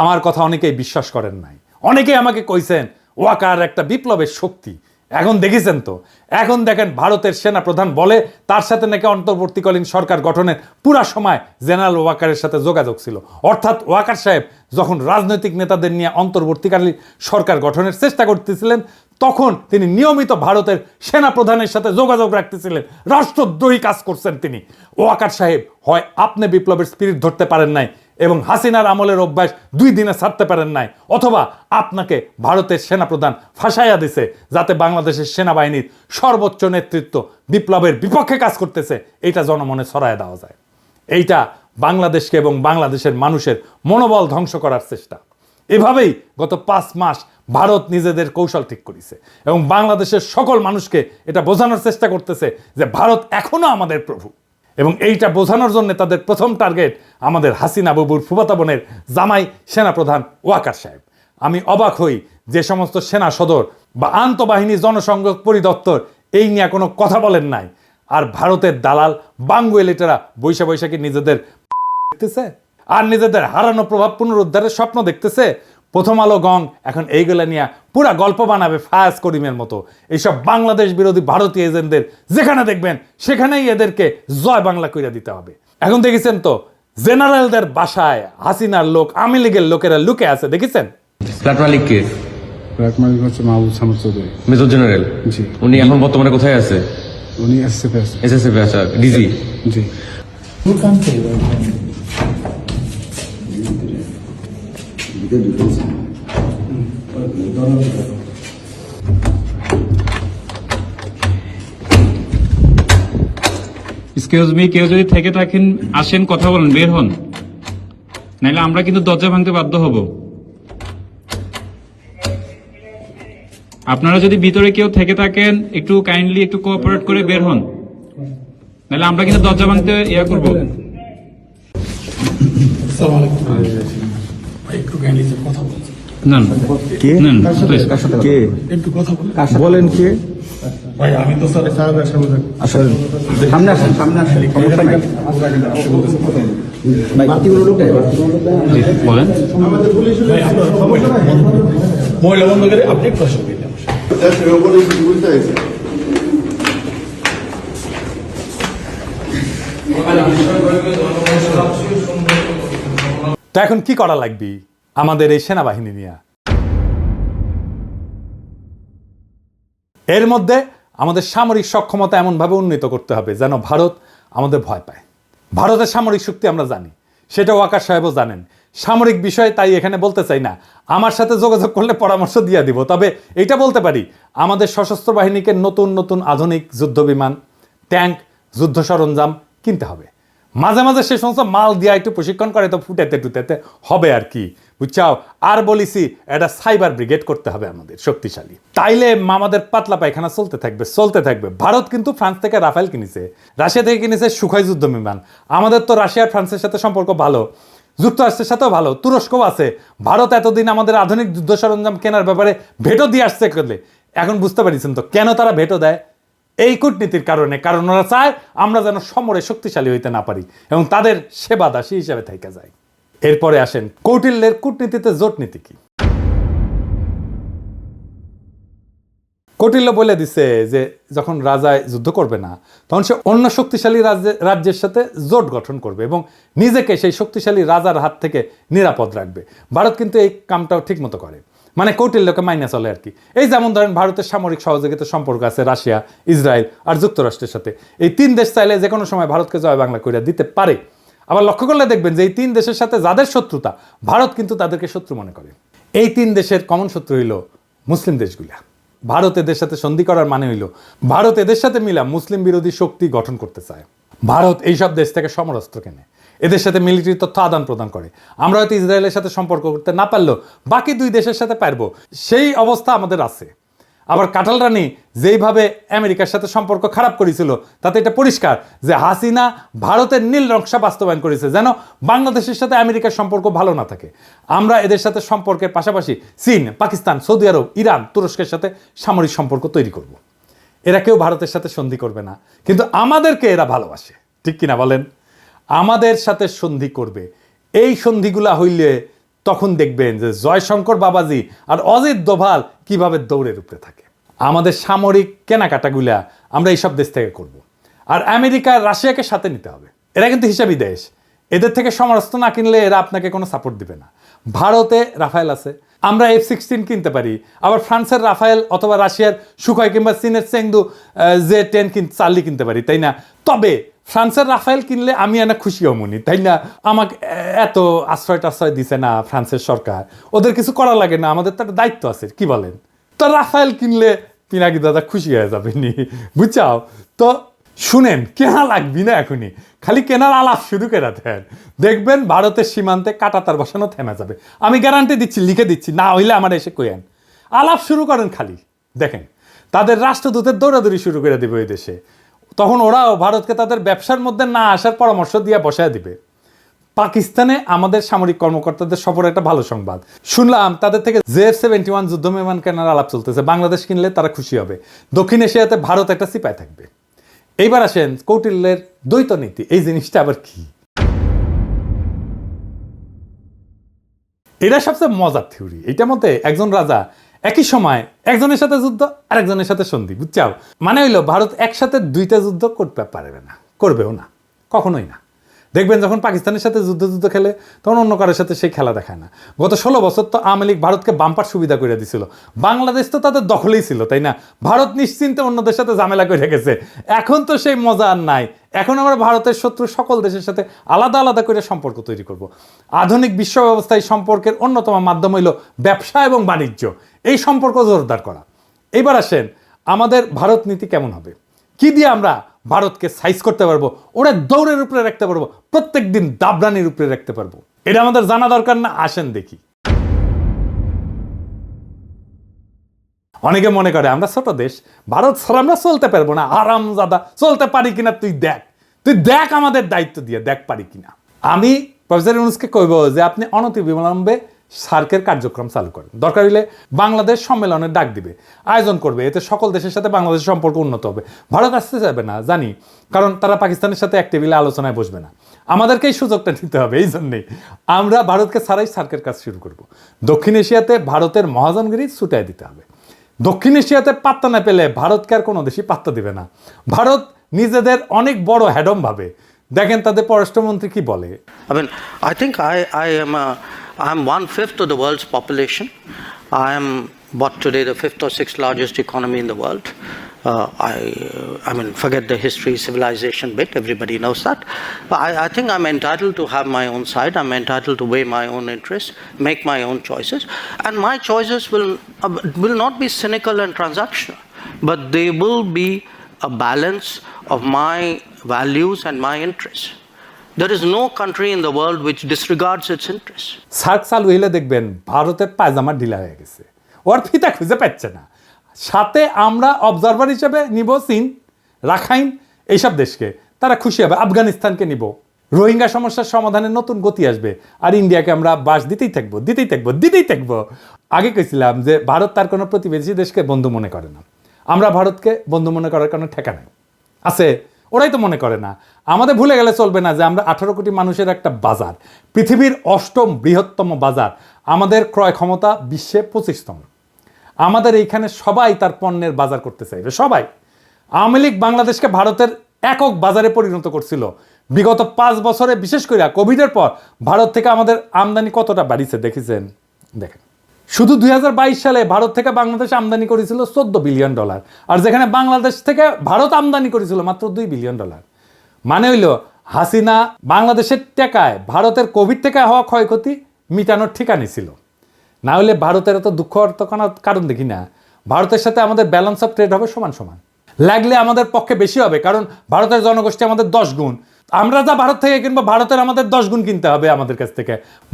আমার কথা অনেকেই বিশ্বাস করেন নাই, অনেকেই আমাকে কইছেন ওয়াকার একটা বিপ্লবের শক্তি। এখন দেখেছেন তো, এখন দেখেন ভারতের সেনা প্রধান বলে তার সাথে নাকি অন্তর্বর্তীকালীন সরকার গঠনের পুরা সময় জেনারেল ওয়াকারের সাথে যোগাযোগ ছিল। অর্থাৎ ওয়াকার সাহেব যখন রাজনৈতিক নেতাদের নিয়ে অন্তর্বর্তীকালীন সরকার গঠনের চেষ্টা করতেছিলেন, তখন তিনি নিয়মিত ভারতের সেনা প্রধানের সাথে যোগাযোগ রাখতেছিলেন, রাষ্ট্রদ্রোহী কাজ করছেন তিনি। ওয়াকার সাহেব হয় আপনি বিপ্লবের স্পিরিট ধরতে পারেন নাই এবং হাসিনার আমলের অভ্যাস 2 দিনে ছাড়তে পারেন নাই, অথবা আপনাকে ভারতের সেনাপ্রধান ফাঁসাইয়া দিছে যাতে বাংলাদেশের সেনাবাহিনীর সর্বোচ্চ নেতৃত্ব বিপ্লবের বিপক্ষে কাজ করতেছে, এইটা জনমনে ছড়ায় দেওয়া যায়। এইটা বাংলাদেশকে এবং বাংলাদেশের মানুষের মনোবল ধ্বংস করার চেষ্টা। এভাবেই গত 5 মাস ভারত নিজেদের কৌশল ঠিক করেছে এবং বাংলাদেশের সকল মানুষকে এটা বোঝানোর চেষ্টা করতেছে যে ভারত এখনো আমাদের প্রভু। এবং এইটা বোঝানোর জন্য তাদের প্রথম টার্গেট আমাদের হাসিনা বাবুর ফুফাতো বোনের জামাই সেনাপ্রধান ওয়াকার সাহেব। আমি অবাক হই যে সমস্ত সেনা সদর বা আন্তঃবাহিনী জনসংযোগ পরিদপ্তর এই নিয়ে কোনো কথা বলেন নাই, আর ভারতের দালাল বাঙ্গুয়েলিটারা বৈশাখী নিজেদের দেখতেছে আর নিজেদের হারানো প্রভাব পুনরুদ্ধারের স্বপ্ন দেখতেছে। প্রথম আলো গং এখন এইগুলা নিয়ে পুরা গল্প বানাবে ফায়াজ করিমের মতো। এইসব বাংলাদেশ বিরোধী ভারতীয় এজেন্টদের যেখানে দেখবেন সেখানেই এদেরকে জয় বাংলা কইরা দিতে হবে। এখন দেখেছেন তো জেনারেলদের বাসায় হাসিনার লোক, আওয়ামী লীগের লোকেরা লুকে আছে, দেখেছেন? ফ্ল্যাট মালিক কে? ফ্ল্যাট মালিক হচ্ছে মাহবুব সামদ চৌধুরী, মেজর জেনারেল। জি। উনি এখন বর্তমানে কোথায় আছে? উনি এসএসএফ আছে। এসএসএফ আছে, ডিজি। জি। এক্সকিউজ মি, কেউ যদি থেকে থাকেন আসেন, কথা বলেন, বের হন, নাইলে আমরা কিন্তু দরজা ভাঙতে বাধ্য হব। আপনারা যদি ভিতরে কেউ থেকে থাকেন একটু কাইন্ডলি একটু কোঅপারেট করে বের হন, নাইলে আমরা কিন্তু দরজা ভাঙতে ইয়া করব। না বলেন কে? ভাই আমি তো স্যার আসলে সামনে আসেন, সামনে আসেন, সমস্যা নাই। বলেন। মহিলা বন্ধ করে আপনি একটু আসেন। তো এখন কি করা লাগবে আমাদের এই সেনাবাহিনী নিয়ে? এর মধ্যে আমাদের সামরিক সক্ষমতা এমনভাবে উন্নীত করতে হবে যেন ভারত আমাদের ভয় পায়। ভারতের সামরিক শক্তি আমরা জানি, সেটা ওয়াকার সাহেবও জানেন। সামরিক বিষয়ে তাই এখানে বলতে চাই না, আমার সাথে যোগাযোগ করলে পরামর্শ দিয়ে দিব। তবে এটা বলতে পারি, আমাদের সশস্ত্র বাহিনীকে নতুন নতুন আধুনিক যুদ্ধ বিমান, ট্যাঙ্ক, যুদ্ধ সরঞ্জাম কিনতে হবে। মাঝে মাঝে সে সমস্ত মাল দিয়া একটু প্রশিক্ষণ করে তো ফুটেতে টুটেতে হবে আর কি, বুঝছাও। আর বলিছি এটা সাইবার ব্রিগেড করতে হবে আমাদের শক্তিশালী, তাইলে আমাদের পাতলা পায়খানা চলতে থাকবে। ভারত কিন্তু ফ্রান্স থেকে রাফেল কিনেছে, রাশিয়া থেকে কিনেছে সুখয় যুদ্ধ বিমান। আমাদের তো রাশিয়া আর ফ্রান্সের সাথে সম্পর্ক ভালো, যুক্তরাষ্ট্রের সাথেও ভালো, তুরস্কও আছে। ভারত এতদিন আমাদের আধুনিক যুদ্ধ সরঞ্জাম কেনার ব্যাপারে ভেটো দিয়ে আসছে করলে, এখন বুঝতে পারছেন তো কেন তারা ভেটো দেয়? এই কূটনীতির কারণে, কারণ ওরা চায় আমরা যেন সমরে শক্তিশালী হইতে না পারি এবং তাদের সেবা দাসী হিসাবে থেকে যায়। এরপরে আসেন কৌটিল্যের কূটনীতিতে জোটনীতি কি। কৌটিল্য বলে দিছে যে যখন রাজায় যুদ্ধ করবে না তখন সে অন্য শক্তিশালী রাজ্যের সাথে জোট গঠন করবে এবং নিজেকে সেই শক্তিশালী রাজার হাত থেকে নিরাপদ রাখবে। ভারত কিন্তু এই কামটাও ঠিক মতো করে, মানে কৌটিল্যকে মাইনে চলে আর কি। এই যেমন ধরেন ভারতের সামরিক সহযোগিতার সম্পর্ক আছে রাশিয়া, ইসরায়েল আর যুক্তরাষ্ট্রের সাথে। এই 3 দেশ চাইলে যে কোনো সময় ভারতকে জয় বাংলা করে দিতে পারে। আবার লক্ষ্য করলে দেখবেন যে এই 3 দেশের সাথে যাদের শত্রুতা, ভারত কিন্তু তাদেরকে শত্রু মনে করে। এই 3 দেশের কমন শত্রু হইল মুসলিম দেশগুলা। ভারত এদের সাথে সন্ধি করার মানে হইল ভারত এদের সাথে মিলা মুসলিম বিরোধী শক্তি গঠন করতে চায়। ভারত এইসব দেশ থেকে সমরাস্ত্র কেনে, এদের সাথে মিলিটারি তথ্য আদান প্রদান করে। আমরা হয়তো ইসরায়েলের সাথে সম্পর্ক করতে না পারলেও বাকি 2 দেশের সাথে পারবো, সেই অবস্থা আমাদের আছে। আবার কাঁঠাল রানী যেইভাবে আমেরিকার সাথে সম্পর্ক খারাপ করেছিল, তাতে এটা পরিষ্কার যে হাসিনা ভারতের নীল নকশা বাস্তবায়ন করেছে যেন বাংলাদেশের সাথে আমেরিকার সম্পর্ক ভালো না থাকে। আমরা এদের সাথে সম্পর্কের পাশাপাশি চীন, পাকিস্তান, সৌদি আরব, ইরান, তুরস্কের সাথে সামরিক সম্পর্ক তৈরি করব। এরা কেউ ভারতের সাথে সন্ধি করবে না, কিন্তু আমাদেরকে এরা ভালোবাসে, ঠিক কিনা বলেন? আমাদের সাথে সন্ধি করবে। এই সন্ধিগুলা হইলে তখন দেখবেন যে জয়শঙ্কর বাবাজি আর অজিত দোভাল কিভাবে দৌড়ের উপরে থাকে। আমাদের সামরিক কেনাকাটাগুলা আমরা এইসব দেশ থেকে করব। আর আমেরিকা, রাশিয়াকে সাথে নিতে হবে। এরা কিন্তু হিসাবি দেশ, এদের থেকে সমরাস্ত্র না কিনলে এরা আপনাকে কোনো সাপোর্ট দিবে না। ভারতে রাফায়েল আছে, আমরা F-16 কিনতে পারি। আবার ফ্রান্সের রাফায়েল অথবা রাশিয়ার সুখয় কিংবা চীনের চেংদু J-10 চার্লি কিনতে পারি, তাই না? তবে ফ্রান্সের রাফায়েল কিনলে আমি এনে খুশি হমনি, তাই না? আমাকে এত আশ্রয় দিছে না ফ্রান্সের সরকার, ওদের কিছু করা লাগে না, আমাদের তো একটা দায়িত্ব আছে, কি বলেন? তো রাফায়েল কিনলে পিনাকি দাদা খুশি হয়ে যাবে নি, বুঝছাও? তো শুনেন, কেনা লাগবি না এখনই, খালি কেনার আলাপ শুরু করে দেন, দেখবেন ভারতের সীমান্তে কাঁটাতার বসানো থেমে যাবে। আমি গ্যারান্টি দিচ্ছি, লিখে দিচ্ছি, না হইলে আমার এসে কইেন। আলাপ শুরু করেন, খালি দেখেন তাদের রাষ্ট্রদূতের দৌড়াদৌড়ি শুরু করে দেবে ওই দেশে। তখন ওরাও ভারতকে তাদের ব্যবসার মধ্যে না আসার পরামর্শ দিয়ে বসায় দিবে। পাকিস্তানে আমাদের সামরিক কর্মকর্তাদের সফর একটা ভালো সংবাদ শুনলাম, তাদের থেকে J-71 যুদ্ধ বিমান কেনার আলাপ চলতেছে। বাংলাদেশ কিনলে তারা খুশি হবে। দক্ষিণ এশিয়াতে ভারত একটা সিপাই থাকবে। এইবার আসেন কৌটিল্যের দ্বৈত নীতি, এই জিনিসটা আবার কি? এটা সবচেয়ে মজার থিওরি। এটার মধ্যে একজন রাজা একই সময় একজনের সাথে যুদ্ধ আর একজনের সাথে সন্ধি, বুঝছাও? মানে হইলো ভারত একসাথে 2টা যুদ্ধ করতে পারবে না, করবেও না, কখনোই না। দেখবেন যখন পাকিস্তানের সাথে যুদ্ধ খেলে তখন অন্য কারোর সাথে সেই খেলা দেখায় না। গত 16 বছর তো আওয়ামী লীগ ভারতকে বাম্পার সুবিধা করে দিছিল, বাংলাদেশ তো তাদের দখলেই ছিল, তাই না? ভারত নিশ্চিন্তে অন্যদের সাথে ঝামেলা করে গেছে। এখন তো সেই মজা আর নাই। এখন আমরা ভারতের শত্রু সকল দেশের সাথে আলাদা আলাদা করে সম্পর্ক তৈরি করব। আধুনিক বিশ্ব ব্যবস্থায় সম্পর্কের অন্যতম মাধ্যম হইল ব্যবসা এবং বাণিজ্য, এই সম্পর্ক জোরদার করা। এবার আসেন আমাদের ভারত নীতি কেমন হবে, কি দিয়ে আমরা ভারতকে সাইজ করতে পারবো, ওরা দৌড়ের উপরে রাখতে পারবো, প্রত্যেক দিন দাবরানির উপরে রাখতে পারবো। এটা আমাদের জানা দরকার না? আসেন দেখি। অনেকে মনে করে আমরা ছোট দেশ, ভারত ছাড়া আমরা চলতে পারবো না। আরামজাদা, চলতে পারি কিনা তুই দেখ আমাদের দায়িত্ব দিয়ে দেখ পারি কিনা। আমি প্রফেসর ইউনূসকে কইব যে আপনি অনতিবিলম্বে সার্কের কার্যক্রম চালু করেন। দরকার হলে বাংলাদেশ সম্মেলনের ডাক দিবে, আয়োজন করবে, এতে সকল দেশের সাথে বাংলাদেশের সম্পর্ক উন্নত হবে। ভারত আসতে যাবে না জানি, কারণ তারা পাকিস্তানের সাথে এক টেবিলে আলোচনায় বসবে না। আমাদেরকেই সুযোগটা নিতে হবে। এই জন্যেই আমরা ভারতকে ছাড়াই সার্কের কাজ শুরু করব। দক্ষিণ এশিয়াতে ভারতের মহাজনগিরি ছুটাই দিতে হবে। দক্ষিণ এশিয়াতে পাত্তা না পেলে ভারতকে আর কোনো দেশই পাত্তা দিবে না। ভারত নিজেদের অনেক বড় হ্যাডম ভাবে। দেখেন তাদের পররাষ্ট্রমন্ত্রী কি বলে। I think I'm 1/5 of the world's population. I am what today the 5th or 6th largest economy in the world. I mean, forget the history, civilization bit, everybody knows that. But I think I'm entitled to have my own side. I'm entitled to weigh my own interests, make my own choices. And my choices will not be cynical and transactional, but they will be a balance of my values and my interests. There is no country in the world which disregards its interests. SAARC চালু হইলে দেখবেন ভারতের পায়জামা ঢিলা হয়ে গেছে, ওর ফিতা খুঁজে পাচ্ছে না। সাথে আমরা অবজারভার হিসেবে নিব চীন, রাখাইন, এইসব দেশকে, তারা খুশি হবে। আফগানিস্তানকে নিব, রোহিঙ্গা সমস্যার সমাধানে নতুন গতি আসবে। আর ইন্ডিয়াকে আমরা বাস দিতেই থাকবো। আগে কইছিলাম যে ভারত তার কোনো প্রতিবেশী দেশকে বন্ধু মনে করে না। আমরা ভারতকে বন্ধু মনে করার কোনো ঠেকা নাই আছে, ওরাই তো মনে করে না। আমাদের ভুলে গেলে চলবে না যে আমরা 18 কোটি মানুষের একটা বাজার, পৃথিবীর 8ম বৃহত্তম বাজার, আমাদের ক্রয় ক্ষমতা বিশ্বে 25তম। আমাদের এইখানে সবাই তার পণ্যের বাজার করতে চাইবে, সবাই। আওয়ামী লীগ বাংলাদেশকে ভারতের একক বাজারে পরিণত করছিল। বিগত 5 বছরে, বিশেষ করে কোভিডের পর ভারত থেকে আমাদের আমদানি কতটা বাড়িছে দেখেছেন? দেখেন, শুধু 2022 সালে ভারত থেকে বাংলাদেশ আমদানি করেছিল $14 বিলিয়ন, আর যেখানে বাংলাদেশ থেকে ভারত আমদানি করেছিল মাত্র $2 বিলিয়ন। মানে হইল হাসিনা বাংলাদেশের টাকায় ভারতের কোভিড থেকে হওয়া ক্ষয়ক্ষতি মিটানোর ঠিকানি ছিল। না হলে ভারতের এত দুঃখ কারণ দেখি না। ভারতের সাথে আমাদের ব্যালেন্স অফ ট্রেড হবে সমান সমান, লাগলে আমাদের পক্ষে বেশি হবে, কারণ ভারতের জনগোষ্ঠী আমাদের 10 গুণ। আমরা যা ভারত থেকে কিনবো, ভারতের আমাদের 10 গুণ কিনতে হবে আমাদের কাছ থেকে।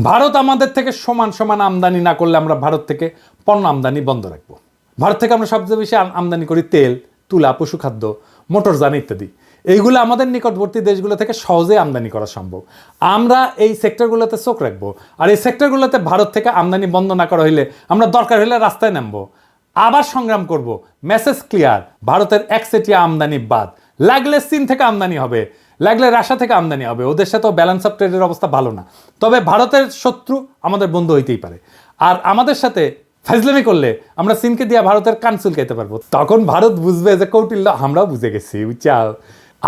ভারত আমাদের থেকে সমান সমান আমদানি না করলে আমরা ভারত থেকে পণ্য আমদানি বন্ধ রাখবো। ভারত থেকে আমরা সবচেয়ে বেশি আমদানি করি তেল, তুলা, পশুখাদ্য, মোটরযান ইত্যাদি। এইগুলো আমাদের নিকটবর্তী দেশগুলো থেকে সহজে আমদানি করা সম্ভব। আমরা এই সেক্টরগুলোতে চোখ রাখবো, আর এই সেক্টরগুলোতে ভারত থেকে আমদানি বন্ধ না করা হইলে আমরা দরকার হলে রাস্তায় নামবো, আবার সংগ্রাম করব। মেসেজ ক্লিয়ার, ভারতের একচেটিয়া আমদানি বাদ। লাগলে চীন থেকে আমদানি হবে, লাগলে রাশিয়া থেকে আমদানি হবে, ওদের সাথেও ব্যালেন্স অফ ট্রেডের অবস্থা ভালো না। তবে ভারতের শত্রু আমাদের বন্ধু হইতেই পারে, আর আমাদের সাথে ফাজলামি করলে আমরা চীনকে দিয়ে ভারতের কান চুলকাইতে পারবো। তখন ভারত বুঝবে যে কৌটিল্য আমরাও বুঝে গেছি, বুঝছাও।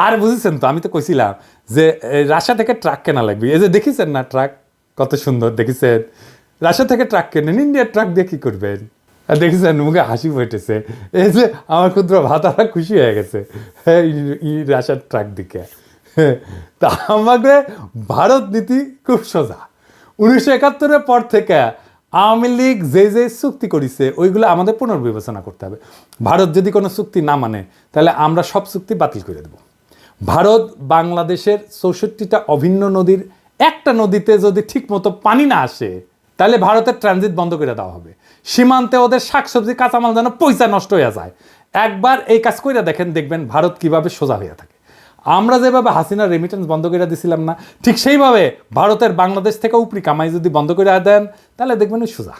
আর বুঝেছেন তো, আমি তো কইছিলাম যে রাশিয়া থেকে ট্রাক কেনা লাগবে। এই যে দেখেছেন না ট্রাক কত সুন্দর, দেখেছেন? রাশিয়া থেকে ট্রাক কেনেন, ইন্ডিয়ার ট্রাক দিয়ে কি করবেন? দেখেছেন, মুখে হাসি ফুটেছে। এই যে আমার ক্ষুদ্র ভাতারা খুশি হয়ে গেছে রাশিয়ার ট্রাক দিকে। তা আমাদের ভারত নীতি খুব সোজা। 1971-এর পর থেকে আওয়ামী লীগ যে চুক্তি করেছে ওইগুলো আমাদের পুনর্বিবেচনা করতে হবে। ভারত যদি কোনো চুক্তি না মানে, তাহলে আমরা সব চুক্তি বাতিল করে দেব। ভারত বাংলাদেশের 64টা অভিন্ন নদীর একটা নদীতে যদি ঠিক মতো পানি না আসে, তাহলে ভারতের ট্রানজিট বন্ধ করে দেওয়া হবে। সীমান্তে ওদের শাকসবজি কাঁচামাল যেন পয়সা নষ্ট হয়ে যায়। একবার এই কাজ করে দেখবেন ভারত কিভাবে সোজা হয়ে থাকে। আমরা যেভাবে হাসিনার রেমিটেন্স বন্ধ করে দিছিলাম না, ঠিক সেইভাবে ভারতের বাংলাদেশ থেকে উপরি কামাই যদি বন্ধ করে দেন, তাহলে দেখবেন সোজা।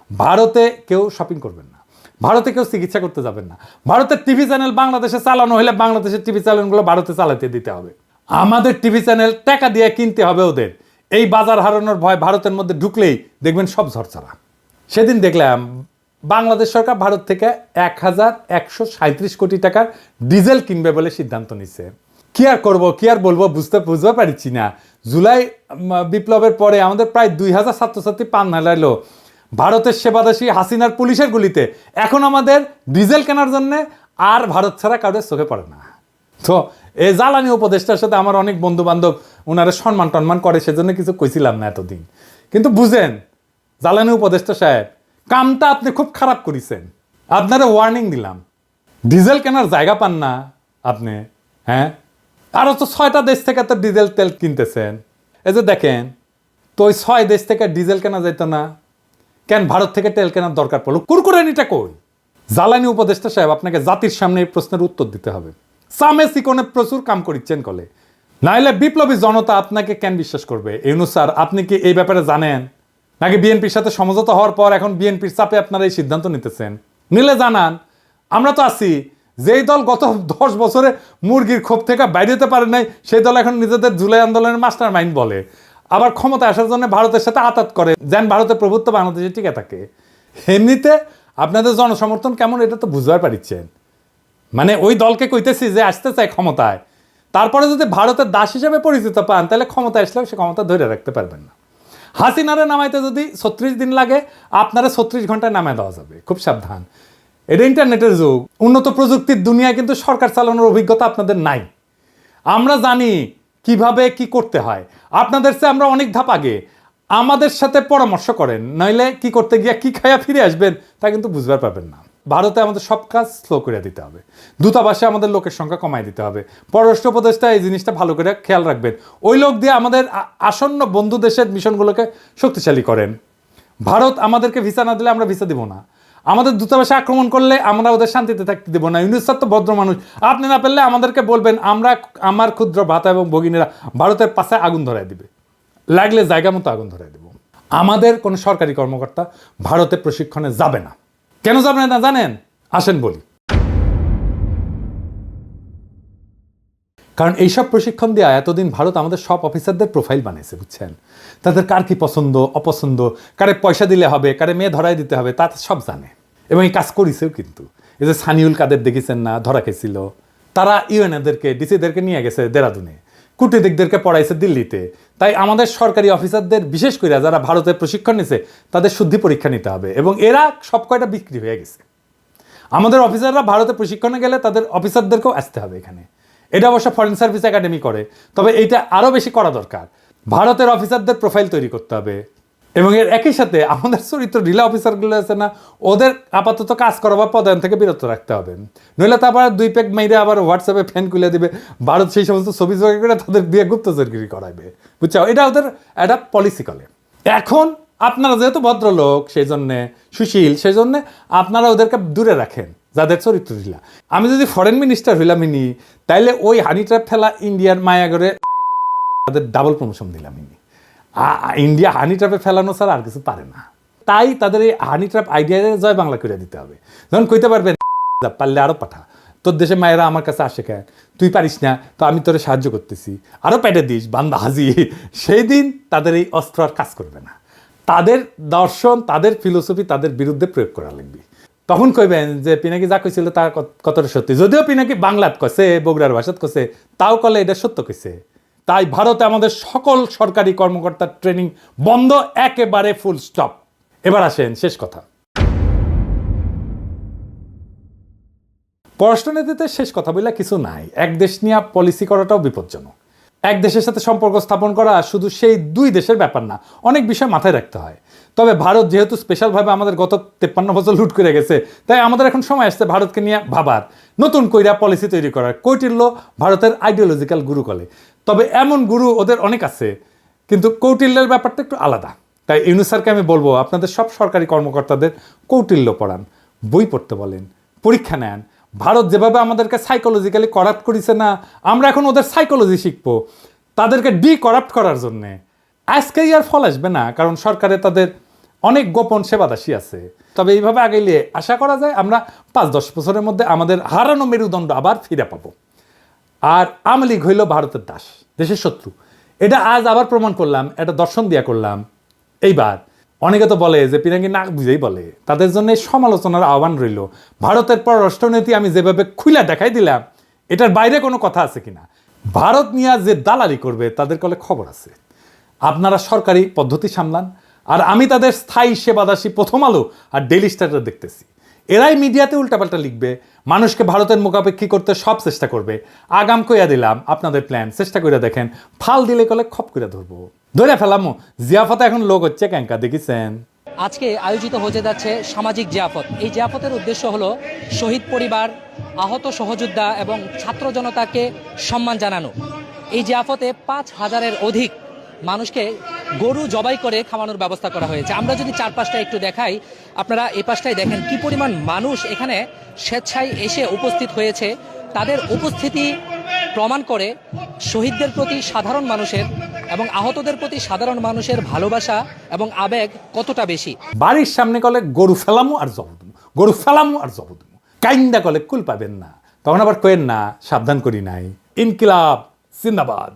ভারতে কেউ শপিং করবেন না, ভারতে কেউ চিকিৎসা করতে যাবেন না। ভারতের টিভি চ্যানেল বাংলাদেশে চালানো হলে বাংলাদেশের টিভি চ্যানেলগুলো ভারতে চালাতে দিতে হবে। আমাদের টিভি চ্যানেল টাকা দিয়ে কিনতে হবে ওদের। এই বাজার হারানোর ভয় ভারতের মধ্যে ঢুকলেই দেখবেন সব ঝরঝরা। সেদিন দেখলাম বাংলাদেশ সরকার ভারত থেকে 1137 কোটি টাকার ডিজেল কিনবে বলে সিদ্ধান্ত নিচ্ছে। কি আর করবো, কি আর বলবো, বুঝতে পারছি না। জুলাই বিপ্লবের পরে আমাদের প্রায় 2000 ছাত্রছাত্রী প্রাণ হারাইলো ভারতের সেবাদাসী হাসিনার পুলিশের গুলিতে। এখন আমাদের ডিজেল কেনার জন্য আর ভারত ছাড়া কারোর চোখে পড়ে না। তো এই জ্বালানি উপদেষ্টার সাথে আমার অনেক বন্ধু বান্ধব ওনারা সম্মান টন্মান করে, সেজন্য কিছু কইছিলাম না এতদিন। কিন্তু বুঝেন জ্বালানি উপদেষ্টা সাহেব, কামটা আপনি খুব খারাপ করেছেন। আপনারা ওয়ার্নিং দিলাম, ডিজেল কেনার জায়গা পান না আপনি। হ্যাঁ, আরও তো 6টা দেশ থেকে তো ডিজেল তেল কিনতেছেন। এই যে দেখেন তো, ওই 6 দেশ থেকে ডিজেল কেনা যেত না কেন? ভারত থেকে তেল কেনার দরকার পড়লো, কুরকুরানিটা কই? জ্বালানি উপদেষ্টা সাহেব, আপনাকে জাতির সামনে এই প্রশ্নের উত্তর দিতে হবে। সামে সিকোনে প্রচুর কাম করিচ্ছেন কলে, নাইলে বিপ্লবী জনতা আপনাকে কেন বিশ্বাস করবে? ইউনূস স্যার, আপনি কি এই ব্যাপারে জানেন? নাকি বিএনপির সাথে সমঝোতা হওয়ার পর এখন বিএনপির চাপে আপনারা এই সিদ্ধান্ত নিতেছেন? নিলে জানান, আমরা তো আছি। যেই দল গত 10 বছরে মুরগির ক্ষোভ থেকে বাইরে যেতে পারে নাই, সেই দল এখন নিজেদের জুলাই আন্দোলনের মাস্টার মাইন্ড বলে, আবার ক্ষমতা আসার জন্য ভারতের সাথে আতাত করে, যেন ভারতের প্রভুত্ব বাংলাদেশে টিকে থাকে। এমনিতে আপনাদের জনসমর্থন কেমন এটা তো বুঝবার পারিচ্ছেন। মানে ওই দলকে কইতেছি যে আসতে চায় ক্ষমতায়, তারপরে যদি ভারতের দাস হিসেবে পরিচিত পান, তাহলে ক্ষমতা আসলেও সে ক্ষমতা ধরে রাখতে পারবেন না। হাসিনারে নামাইতে যদি 36 দিন লাগে, আপনারা 36 ঘন্টায় নামায় দেওয়া যাবে। খুব সাবধান, এটা ইন্টারনেটের যুগ, উন্নত প্রযুক্তির দুনিয়া, কিন্তু সরকার চালানোর অভিজ্ঞতা আপনাদের নাই। আমরা জানি কিভাবে কি করতে হয়, আপনাদের চেয়ে আমরা অনেক ধাপ আগে। আমাদের সাথে পরামর্শ করেন, নইলে কি করতে গিয়া কি খায়া ফিরে আসবেন তা কিন্তু বুঝবার পারবেন না। ভারতে আমাদের সব কাজ স্লো করে দিতে হবে, দূতাবাসে আমাদের লোকের সংখ্যা কমায় দিতে হবে। পররাষ্ট্র উপদেষ্টা এই জিনিসটা ভালো করে খেয়াল রাখবেন, ওই লোক দিয়ে আমাদের আসন্ন বন্ধু দেশের মিশনগুলোকে শক্তিশালী করেন। ভারত আমাদেরকে ভিসা না দিলে আমরা ভিসা দিব না, আমাদের দূতাবাসে আক্রমণ করলে আমরা ওদের শান্তিতে থাকতে দেবো না। ইউনুস স্যার তো ভদ্র মানুষ, আপনি না পারলে আমাদেরকে বলবেন, আমার ক্ষুদ্র ভ্রাতা এবং ভগিনীরা ভারতের পাশে আগুন ধরায় দিবে, লাগলে জায়গা মতো আগুন ধরায় দেব। আমাদের কোনো সরকারি কর্মকর্তা ভারতে প্রশিক্ষণে যাবে না। কেন যাবে না জানেন? আসেন বলি। কারণ এইসব প্রশিক্ষণ দেওয়া এতদিন ভারত আমাদের সব অফিসারদের প্রোফাইল বানিয়েছে, বুঝছেন? তাদের কার কি পছন্দ অপছন্দ, কারে পয়সা দিলে হবে, কারে মেয়ে ধরাই দিতে হবে, তা সব জানে এবং এই কাজ করেছেও। কিন্তু এই যে সানিউল কাদের দেখেছেন না, ধরা খেয়েছিল, তারা ইউএনএদেরকে ডিসিদেরকে নিয়ে গেছে দেরাদুনে, কূটনীতিকদেরকে পড়াইছে দিল্লিতে। তাই আমাদের সরকারি অফিসারদের বিশেষ করে যারা ভারতে প্রশিক্ষণ নিছে তাদের শুদ্ধি পরীক্ষা নিতে হবে, এবং এরা সব কয়টা বিক্রি হয়ে গেছে। আমাদের অফিসাররা ভারতে প্রশিক্ষণে গেলে তাদের অফিসারদেরকেও আসতে হবে এখানে। এটা অবশ্য ফরেন সার্ভিস একাডেমি করে, তবে এটা আরও বেশি করা দরকার। ভারতের অফিসারদের প্রোফাইল তৈরি করতে হবে, এবং এর একই সাথে আমাদের চরিত্র ঢিলা অফিসারগুলো আছে না, ওদের আপাতত কাজ করা বা পদায়ন থেকে বিরত রাখতে হবে। নইলে তারপর 2 পেগ মেরে আবার হোয়াটসঅ্যাপে ফ্যান খুলে দিবে, ভারত সেই সমস্ত ছবি জোগাড় করে তাদের বিয়ে গুপ্তচরগিরি করাইবে, বুঝছো? এটা ওদের একটা পলিসি করে। এখন আপনারা যেহেতু ভদ্রলোক, সেই জন্যে সুশীল, সেই জন্যে আপনারা ওদেরকে দূরে রাখেন যাদের চরিত্র ঢিলা। আমি যদি ফরেন মিনিস্টার হইলামিনি, তাইলে ওই হানি ট্র্যাপ ফেলা ইন্ডিয়ার মায়াগরে তাদের ডাবল প্রমোশন দিলামিনি। ইন্ডিয়া হানি ট্র্যাপে ফেলানো ছাড়া আর কিছু পারে না। তাই তাদের এই হানি ট্র্যাপ আইডিয়া জয় বাংলা করে দিতে হবে। যখন কইতে পারবেন পারলে আরও পাঠা, তোর দেশে মায়েরা আমার কাছে আসে কেন, তুই পারিস না তো আমি তোরে সাহায্য করতেছি, আরও পেটে দিস বান্দা হাজি, সেই দিন তাদের এই অস্ত্র আর কাজ করবে না। তাদের দর্শন, তাদের ফিলোসফি তাদের বিরুদ্ধে প্রয়োগ করা লাগবে। তখন কইবেন যে পিনাকি যা কইছিল তা কতটা সত্যি, যদিও পিনাকি বাংলাত কছে, বগুড়ার ভাষাত কছে, তাও কলে এটা সত্য কইছে। তাই ভারতে আমাদের সকল সরকারি কর্মকর্তার ট্রেনিং বন্ধ, একেবারে ফুল স্টপ। এবার আসেন শেষ কথা। পররাষ্ট্রনীতিতে শেষ কথা বলে কিছু নাই। এক দেশ নিয়ে পলিসি করাটাও বিপজ্জনক। এক দেশের সাথে সম্পর্ক স্থাপন করা শুধু সেই 2 দেশের ব্যাপার না, অনেক বিষয় মাথায় রাখতে হয়। তবে ভারত যেহেতু স্পেশালভাবে আমাদের গত 53 বছর লুট করে গেছে, তাই আমাদের এখন সময় আসছে ভারতকে নিয়ে ভাবার, নতুন কইরা পলিসি তৈরি করার। কৌটিল্য ভারতের আইডিওলজিক্যাল গুরু কলে, তবে এমন গুরু ওদের অনেক আছে, কিন্তু কৌটিল্যের ব্যাপারটা একটু আলাদা। তাই ইউনুস স্যারকে আমি বলবো, আপনাদের সব সরকারি কর্মকর্তাদের কৌটিল্য পড়ান, বই পড়তে বলেন, পরীক্ষা নেন। ভারত যেভাবে আমাদেরকে সাইকোলজিক্যালি করাপ্ট করেছে না, আমরা এখন ওদের সাইকোলজি শিখবো তাদেরকে করাপ্ট করার জন্যে। আজকেই আর ফল আসবে না, কারণ সরকারে তাদের অনেক গোপন সেবাদাসী আছে। তবে এইভাবে আগাইলে আশা করা যায় আমরা 5-10 বছরের মধ্যে আমাদের হারানো মেরুদণ্ড আবার ফিরে পাবো। আর আওয়ামী লীগ হইল ভারতের দাস, দেশের শত্রু। এটা আজ আবার প্রমাণ করলাম, এটা দর্শন দিয়া করলাম। এইবার অনেকে তো বলে যে পিনাকি নাক বুঝেই বলে, তাদের জন্য সমালোচনার আহ্বান রইল। ভারতের পররাষ্ট্রনীতি আমি যেভাবে খুইলা দেখাই দিলাম, এটার বাইরে কোনো কথা আছে কিনা, ভারত নিয়ে যে দালালি করবে তাদের কলে খবর আছে। আপনারা সরকারি পদ্ধতি সামলান, আর আমি তাদের স্থায়ী সেবাদাসী প্রথম আলো আর ডেইলি স্টার দেখতেছি। এরাই মিডিয়াতে উল্টাপাল্টা লিখবে, মানুষকে ভারতের মুখাপেক্ষী করতে সব চেষ্টা করবে। আগাম কইয়া দিলাম আপনাদের প্ল্যান, চেষ্টা করে দেখেন, ফাল দিলে কলে খপ করে ধরবো, ধরে ফেলামো। জিয়াফতে এখন লোক হচ্ছে ক্যাঙ্কা, দেখেছেন? আজকে আয়োজিত হতে যাচ্ছে সামাজিক জিয়াফত। এই জিয়াফতের উদ্দেশ্য হলো শহীদ পরিবার, আহত সহযোদ্ধা এবং ছাত্র জনতাকে সম্মান জানানো। এই জিয়াফতে 5000-এর অধিক মানুষকে গরু জবাই করে খাওয়ানোর ব্যবস্থা করা হয়েছে। আমরা যদি চারপাশটা একটু দেখাই, আপনারা এই পাশটাই দেখেন কি পরিমাণ মানুষ এখানে স্বেচ্ছায় এসে উপস্থিত হয়েছে। তাদের উপস্থিতি প্রমাণ করে শহীদদের প্রতি সাধারণ মানুষের এবং আহতদের প্রতি সাধারণ মানুষের ভালোবাসা এবং আবেগ কতটা বেশি। বাড়ির সামনে কলে গরু ফেলামো আর জবদমু, গরু ফেলামো আর জবদমু, কাইন্দা কলে কুল পাবেন না, তখন আবার কয়েন না সাবধান করি নাই। ইনকিলাব জিন্দাবাদ।